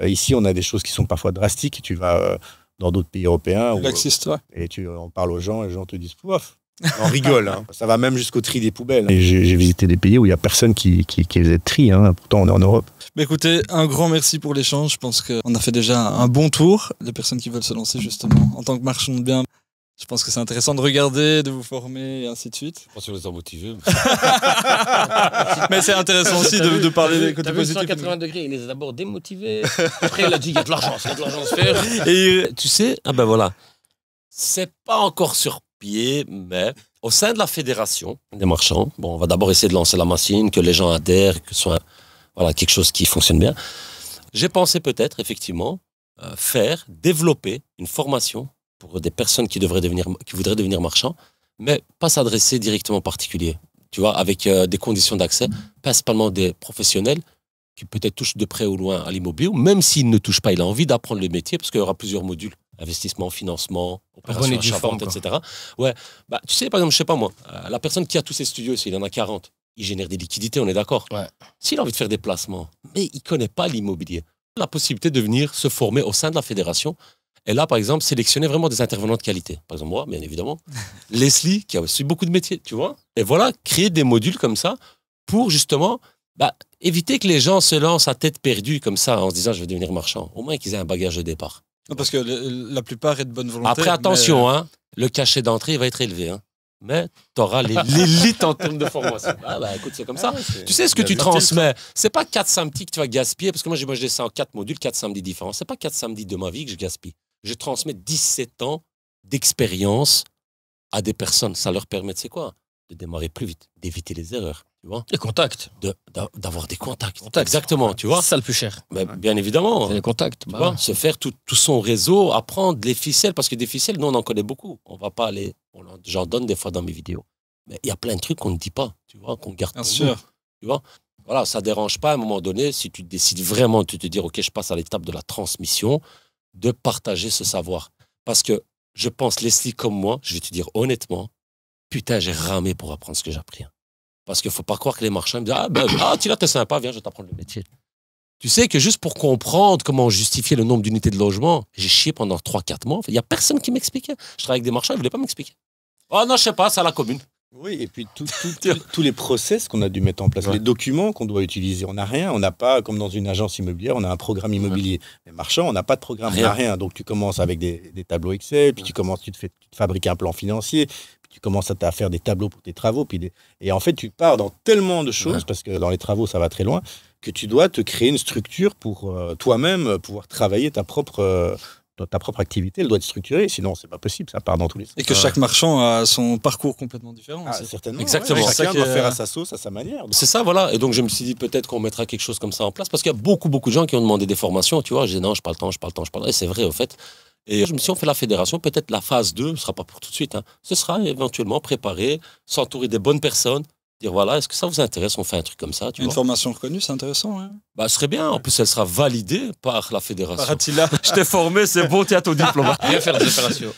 Ici, on a des choses qui sont parfois drastiques. Tu vas dans d'autres pays européens Laxiste, ouais. et tu en parles aux gens et les gens te disent « Pouf !» On rigole. Hein. Ça va même jusqu'au tri des poubelles. Et j'ai visité des pays où il n'y a personne qui faisait de tri. Hein. Pourtant, on est en Europe. Mais écoutez, un grand merci pour l'échange. Je pense qu'on a fait déjà un bon tour. Les personnes qui veulent se lancer justement en tant que marchand de biens, je pense que c'est intéressant de regarder, de vous former et ainsi de suite. je pense qu'on les a motivés. Mais c'est intéressant aussi de parler des côtés T'as vu positifs. 180 degrés, il les a d'abord démotivés. Après, il a dit il y a de l'argent, il y a de l'argent à se faire. Et Tu sais, ah ben voilà, c'est pas encore sur pied, mais au sein de la fédération des marchands, bon, on va d'abord essayer de lancer la machine, que les gens adhèrent, que ce soit voilà, quelque chose qui fonctionne bien. J'ai pensé peut-être, effectivement, développer une formation pour des personnes qui voudraient devenir marchands, mais pas s'adresser directement aux particuliers, tu vois, avec des conditions d'accès, principalement des professionnels qui peut-être touchent de près ou loin à l'immobilier, ou même s'il ne touche pas, il a envie d'apprendre le métier, parce qu'il y aura plusieurs modules, investissement, financement, opération, Bonne et due achat, forme, vente, etc. Ouais, bah, tu sais, par exemple, je sais pas moi, la personne qui a tous ces studios, il en a 40, il génère des liquidités, on est d'accord. Ouais. S'il a envie de faire des placements, mais il connaît pas l'immobilier, la possibilité de venir se former au sein de la fédération. Et là, par exemple, sélectionner vraiment des intervenants de qualité. Par exemple, moi, bien évidemment. Leslie, qui a aussi beaucoup de métiers, tu vois. Et voilà, créer des modules comme ça pour justement éviter que les gens se lancent à tête perdue comme ça en se disant je vais devenir marchand. Au moins qu'ils aient un bagage de départ. non, parce que la plupart est de bonne volonté. Après, attention, hein, le cachet d'entrée va être élevé. Hein. Mais tu auras l'élite en termes de formation. Ah bah écoute, c'est comme ça. Tu sais ce que tu transmets. C'est pas 4 samedis que tu vas gaspiller, parce que moi j'ai ça en 4 modules, 4 samedis différents. C'est pas 4 samedis de ma vie que je gaspille. Je transmets 17 ans d'expérience à des personnes. Ça leur permet, tu sais quoi, de démarrer plus vite, d'éviter les erreurs, tu vois, Les contacts. d'avoir des contacts. Exactement, tu vois. C'est ça le plus cher. Mais bien évidemment, C'est les contacts. tu vois, se faire tout son réseau, apprendre les ficelles, parce que des ficelles, nous on en connaît beaucoup. On va pas aller, j'en donne des fois dans mes vidéos. Mais il y a plein de trucs qu'on ne dit pas, tu vois, qu'on garde Bien pour sûr. nous, tu vois. Voilà, ça dérange pas à un moment donné, si tu décides vraiment de te dire, ok, je passe à l'étape de la transmission, de partager ce savoir. Parce que je pense, Leslie, comme moi, je vais te dire honnêtement, putain, j'ai ramé pour apprendre ce que j'ai appris. Hein. Parce qu'il ne faut pas croire que les marchands me disent, Tila, t'es sympa, viens, je vais t'apprendre le métier. Tu sais que juste pour comprendre comment justifier le nombre d'unités de logement, j'ai chié pendant 3-4 mois. Il n'y a personne qui m'expliquait. Je travaille avec des marchands, ils ne voulaient pas m'expliquer. Oh non, je sais pas, c'est à la commune. Oui, et puis tous les process qu'on a dû mettre en place, les documents qu'on doit utiliser, on n'a rien. On n'a pas, comme dans une agence immobilière, on a un programme immobilier. Les marchands, on n'a pas de programme, on n'a rien. Donc tu commences avec des tableaux Excel, puis tu te fabriques un plan financier, puis tu commences à faire des tableaux pour tes travaux. Et en fait, tu pars dans tellement de choses, parce que dans les travaux, ça va très loin, que tu dois te créer une structure pour toi-même pouvoir travailler ta propre activité, elle doit être structurée, sinon c'est pas possible, ça part dans tous les sens. Et que chaque marchand a son parcours complètement différent. aussi. Certainement. Exactement. Ouais, C'est ça chacun qui doit est- faire à sa sauce, à sa manière. Donc, C'est ça, voilà. Et donc, je me suis dit, peut-être qu'on mettra quelque chose comme ça en place, parce qu'il y a beaucoup de gens qui ont demandé des formations, tu vois. J'ai dit, non, je n'ai pas le temps. Et c'est vrai, au fait. Et je me suis dit, on fait la fédération, peut-être la phase 2, ce ne sera pas pour tout de suite. Hein. Ce sera éventuellement préparé, s'entourer des bonnes personnes, dire, voilà, est-ce que ça vous intéresse, on fait un truc comme ça, tu Une vois. formation reconnue, c'est intéressant. Hein. Bah, ce serait bien. En plus, elle sera validée par la fédération. Par Attila. Je t'ai formé, c'est bon, tu as ton diplôme. Rien faire des opérations.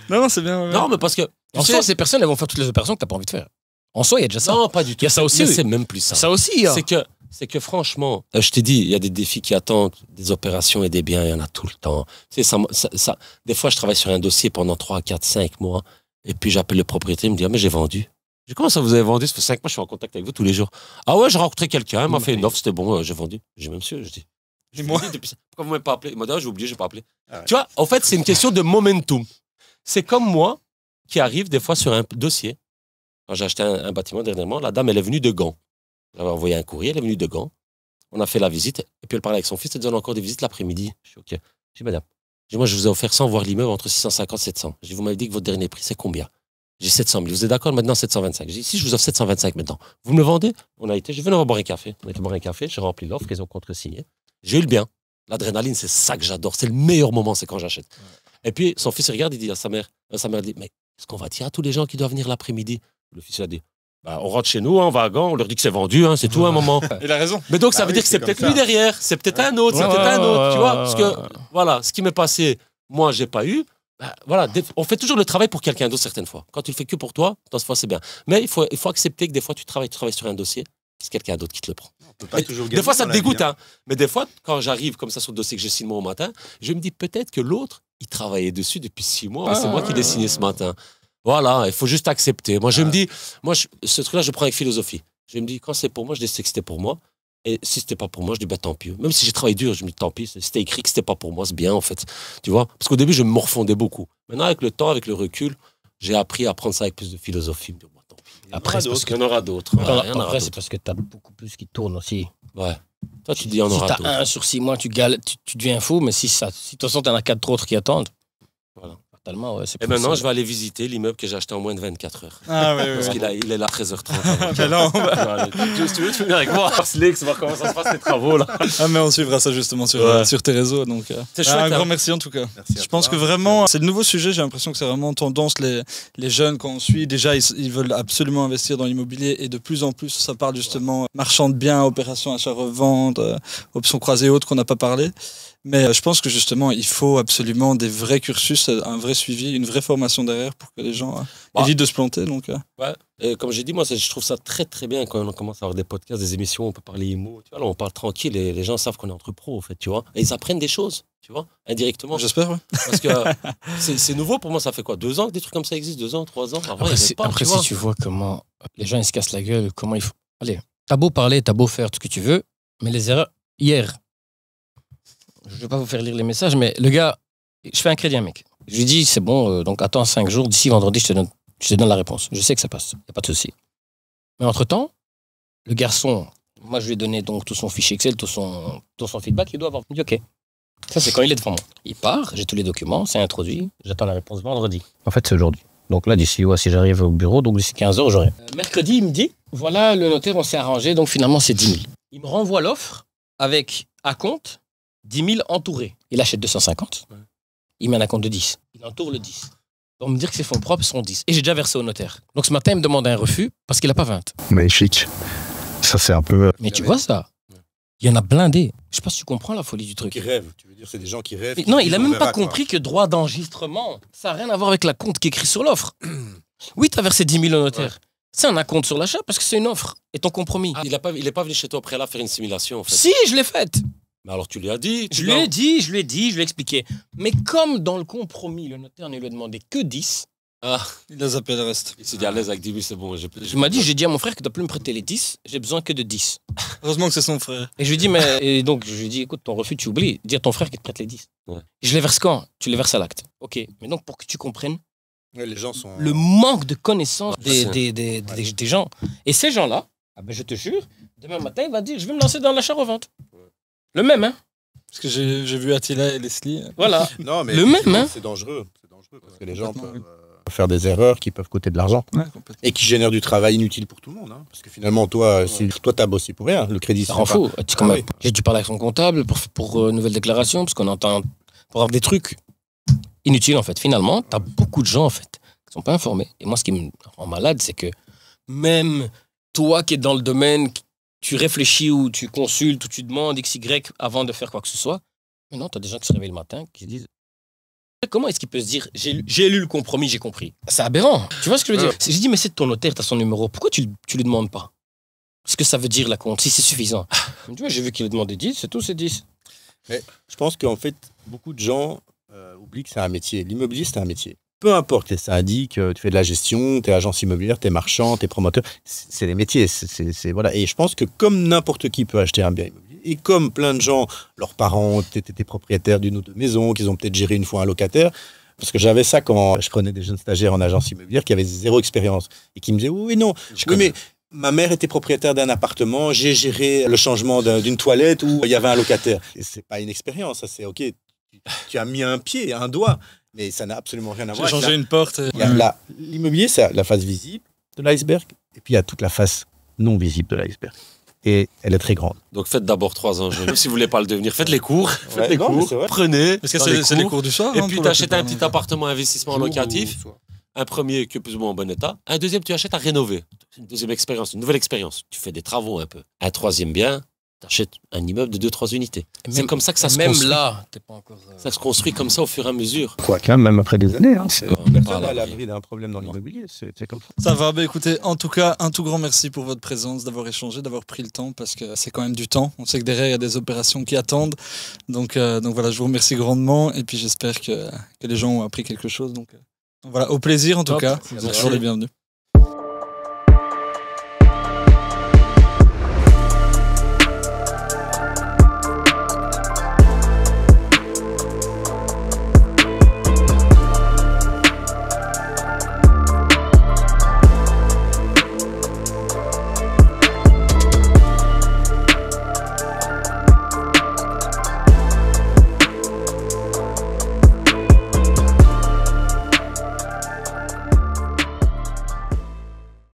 Non, c'est bien. ouais. Non, mais parce que En soi, ces personnes, elles vont faire toutes les opérations que t'as pas envie de faire. En soi, il y a déjà ça. Non, pas du tout. Il y a ça aussi. Mais c'est même plus ça. Ça aussi, hein. C'est que franchement, je t'ai dit, il y a des défis qui attendent, des opérations et des biens, il y en a tout le temps. Tu sais, des fois, je travaille sur un dossier pendant 3, 4, 5 mois, et puis j'appelle le propriétaire, il me dit, ah, mais j'ai vendu. Je dis, comment ça vous avez vendu? Ça fait 5 mois, je suis en contact avec vous tous les jours. Ah ouais, j'ai rencontré quelqu'un, il m'a fait une offre, c'était bon, j'ai vendu. J'ai même monsieur, je dis. Dis-moi. Pourquoi vous m'avez pas appelé? Il m'a dit, ah, j'ai oublié, j'ai pas appelé. Ah ouais. Tu vois, en fait, c'est une question de momentum. C'est comme moi qui arrive des fois sur un dossier. Quand j'ai acheté un bâtiment dernièrement, la dame, elle est venue de Gand. J'avais envoyé un courrier, elle est venue de Gand. On a fait la visite, et puis elle parlait avec son fils, elle disait, on a encore des visites l'après-midi. Je suis OK. Je dis, madame, moi, je vous ai offert sans voir l'immeuble entre 650 et 700. Je dis, vous m'avez dit que votre dernier prix, c'est combien? J'ai 700 000. Vous êtes d'accord maintenant 725? J'ai dit, si je vous offre 725 maintenant, vous me le vendez? On a été, je vais venir boire un café. On a été boire un café, j'ai rempli l'offre, ils ont contre-signé. J'ai eu le bien. L'adrénaline, c'est ça que j'adore. C'est le meilleur moment, c'est quand j'achète. Et puis, son fils, il regarde, il dit à sa mère dit, mais est-ce qu'on va dire à tous les gens qui doivent venir l'après-midi? Le fils a dit, bah, on rentre chez nous, on va à Gand, on leur dit que c'est vendu, c'est tout un moment. Il a raison. Mais donc, ça Ah veut oui, dire que c'est c'est peut-être comme lui ça. derrière, c'est peut-être un autre, c'est Ouais, peut-être un autre, tu vois. Parce ouais. que, voilà, ce qui m'est passé, moi, j'ai pas eu. Bah, voilà, on fait toujours le travail pour quelqu'un d'autre certaines fois. Quand tu le fais que pour toi, dans ce fois, c'est bien. Mais il faut accepter que des fois, tu travailles sur un dossier, c'est quelqu'un d'autre qui te le prend. On peut pas toujours Des fois, ça te gagner dans la dégoûte, vie, hein. Mais des fois, quand j'arrive comme ça sur le dossier que j'ai signé au matin, je me dis peut-être que l'autre, il travaillait dessus depuis 6 mois, mais c'est moi qui l'ai signé ce matin. Voilà, il faut juste accepter. Moi, je me dis, ce truc-là, je le prends avec philosophie. Je me dis, quand c'est pour moi, je dis que c'était pour moi. Et si c'était pas pour moi, je dis, bah tant pis. Même si j'ai travaillé dur, je me dis, tant pis. C'était écrit que c'était pas pour moi, c'est bien, en fait. Tu vois? Parce qu'au début, je me morfondais beaucoup. Maintenant, avec le temps, avec le recul, j'ai appris à prendre ça avec plus de philosophie. Me dire, bah, tant pis. Après, c'est parce Il y en aura d'autres. Après, c'est parce que t'as beaucoup plus qui tournent aussi. Ouais. Toi, tu dis, il y en Si aura t'as d'autres. 1 sur 6 mois, tu deviens fou, mais si de toute façon, t'en as 4 autres qui attendent. Voilà. Fatalement, ouais, c'est Et maintenant, je vais aller visiter l'immeuble que j'ai acheté en moins de 24 heures. Ah oui, Parce oui. qu'il est là à 13h30. Mais là, Si tu veux, tu viens avec moi à Slix, voir comment ça se passe les travaux là. Ah, mais on suivra ça justement sur, Ouais. sur tes réseaux. Donc, C'est chouette, un grand hein. merci en tout cas. Merci à Je pense toi. que vraiment, c'est le nouveau sujet. J'ai l'impression que c'est vraiment tendance. Les jeunes, quand on suit, déjà, ils veulent absolument investir dans l'immobilier et de plus en plus, ça parle justement marchand de biens, opérations achat-revente, options croisées et autres qu'on n'a pas parlé. Mais je pense que justement, il faut absolument des vrais cursus, un vrai suivi, une vraie formation derrière pour que les gens évitent de se planter. Donc, Ouais. Et comme j'ai dit, moi, je trouve ça très très bien quand on commence à avoir des podcasts, des émissions, on peut parler IMO. Tu vois, là, on parle tranquille et les gens savent qu'on est entre pros, en fait, tu vois. Et ils apprennent des choses, tu vois, indirectement. j'espère. Ouais. Parce que c'est nouveau pour moi, ça fait quoi? 2 ans que des trucs comme ça existent? 2 ans, 3 ans? Avant, il y Après, avait si, pas, après, tu si vois. tu vois comment les gens ils se cassent la gueule, comment il faut. Allez, t'as beau parler, t'as beau faire tout ce que tu veux, mais les erreurs. Hier, je vais pas vous faire lire les messages, mais le gars, je fais un crédit à un mec. Je lui dis, c'est bon, donc attends 5 jours, d'ici vendredi, je te donne la réponse. Je sais que ça passe, y a pas de souci. Mais entre-temps, le garçon, moi je lui ai donné donc tout son fichier Excel, tout son feedback, il doit avoir. Il dit, ok. Ça, c'est quand il est devant moi. Il part, j'ai tous les documents, c'est introduit, j'attends la réponse vendredi. En fait, c'est aujourd'hui. Donc là, d'ici, si j'arrive au bureau, donc d'ici 15 heures, j'aurai. Mercredi, il me dit, voilà, le notaire, on s'est arrangé, donc finalement, c'est 10 000. Il me renvoie l'offre avec, à compte, 10 000 entourés. Il achète 250. Ouais. Il met un compte de 10. Il entoure le 10. Pour me dire que ses fonds propres sont 10. Et j'ai déjà versé au notaire. Donc ce matin, il me demande un refus parce qu'il n'a pas 20. Magnifique. Ça, c'est un peu. Mais tu vois ça? Il y en a blindé. Je sais pas si tu comprends la folie du truc. Qui rêvent, tu veux dire, c'est des gens qui rêvent. Mais qui non, disent, il a on même verra, pas quoi. compris que droit d'enregistrement, ça n'a rien à voir avec la compte qui est écrit sur l'offre. Oui, tu as versé 10 000 au notaire. Ouais. C'est un acompte sur l'achat parce que c'est une offre et ton compromis. Il est pas venu chez toi après là faire une simulation, en fait. Si, je l'ai faite. Mais alors, tu lui as dit. Je lui ai dit, je lui ai expliqué. Mais comme dans le compromis, le notaire ne lui a demandé que 10, Il a zappé le reste. Il s'est dit à l'aise avec 10 000, c'est bon. il m'a dit, j'ai dit à mon frère que tu n'as plus me prêter les 10, j'ai besoin que de 10. Heureusement que c'est son frère. Et je lui ai dit, et donc je lui ai dit, écoute, ton refus, tu oublies, dis à ton frère qu'il te prête les 10. Ouais. Je les verse quand? Tu les verses à l'acte. Ok, mais donc pour que tu comprennes Ouais, les gens sont. le manque de connaissance Ouais, des gens. Et ces gens-là, ah ben je te jure, demain matin, il va dire, je vais me lancer dans l'achat-revente. Le même, hein? Parce que j'ai vu Attila et Leslie. Voilà. Non, mais Le même, hein. c'est dangereux. C'est dangereux parce que les gens Complètement, peuvent faire des erreurs qui peuvent coûter de l'argent Ouais, complètement. et qui génèrent du travail inutile pour tout le monde. Hein. Parce que finalement, toi, si toi t'as bossé pour rien, le crédit Ça c'est rend pas- fou. Tu, quand Ah même, oui. j'ai dû parler avec son comptable pour nouvelle déclaration, parce qu'on entend pour avoir des trucs inutiles, en fait. Finalement, tu as beaucoup de gens, en fait, qui sont pas informés. Et moi, ce qui me rend malade, c'est que même toi qui es dans le domaine, tu réfléchis ou tu consultes ou tu demandes XY avant de faire quoi que ce soit. Mais non, tu as des gens qui se réveillent le matin qui se disent Comment est-ce qu'il peut se dire j'ai lu le compromis, j'ai compris? C'est aberrant. Tu vois ce que je veux dire? J'ai dit mais c'est de ton notaire, t'as son numéro. Pourquoi tu lui demandes pas? Ce que ça veut dire la compte, si c'est suffisant. Tu vois, j'ai vu qu'il a demandé 10, c'est tout, c'est 10. Mais je pense qu'en fait, beaucoup de gens oublient que c'est un métier. L'immobilier, c'est un métier. Peu importe, t'es syndic, tu fais de la gestion, t'es agence immobilière, t'es marchand, t'es promoteur, c'est des métiers. Voilà. Et je pense que comme n'importe qui peut acheter un bien immobilier, et comme plein de gens, leurs parents étaient propriétaires d'une ou deux maisons, qu'ils ont peut-être géré une fois un locataire, parce que j'avais ça quand je prenais des jeunes stagiaires en agence immobilière qui avaient zéro expérience et qui me disaient oui, non, mais ma mère était propriétaire d'un appartement, j'ai géré le changement d'une toilette où il y avait un locataire. Et c'est pas une expérience, ça c'est ok, tu as mis un pied, un doigt, mais ça n'a absolument rien à voir. J'ai changé une porte. L'immobilier, c'est la face visible de l'iceberg, et puis il y a toute la face non visible de l'iceberg. Et elle est très grande. Donc faites d'abord 3 ans, si vous voulez pas le devenir. Faites les cours, Ouais, prenez. Parce que c'est les cours du soir. Et hein, puis pour tu la achètes plupart, un petit donc. appartement investissement locatif. Un premier qui est plus ou moins en bon état. Un deuxième, tu achètes à rénover. Une deuxième expérience, une nouvelle expérience. Tu fais des travaux un peu. Un troisième bien, tu achètes un immeuble de 2-3 unités. C'est comme ça que ça se Même construit. là, t'es pas encore. Ça se construit comme ça au fur et à mesure. Quoi qu'un, même après des années. Hein, On n'est pas Personne à à l'abri. l'abri d'un problème dans l'immobilier, c'est comme ça. Ça va, bah écoutez, en tout cas, un tout grand merci pour votre présence, d'avoir échangé, d'avoir pris le temps, parce que c'est quand même du temps. On sait que derrière, il y a des opérations qui attendent. Donc voilà, je vous remercie grandement, et puis j'espère que les gens ont appris quelque chose. Donc voilà, au plaisir en tout Top. cas, vous êtes Merci. toujours les bienvenus.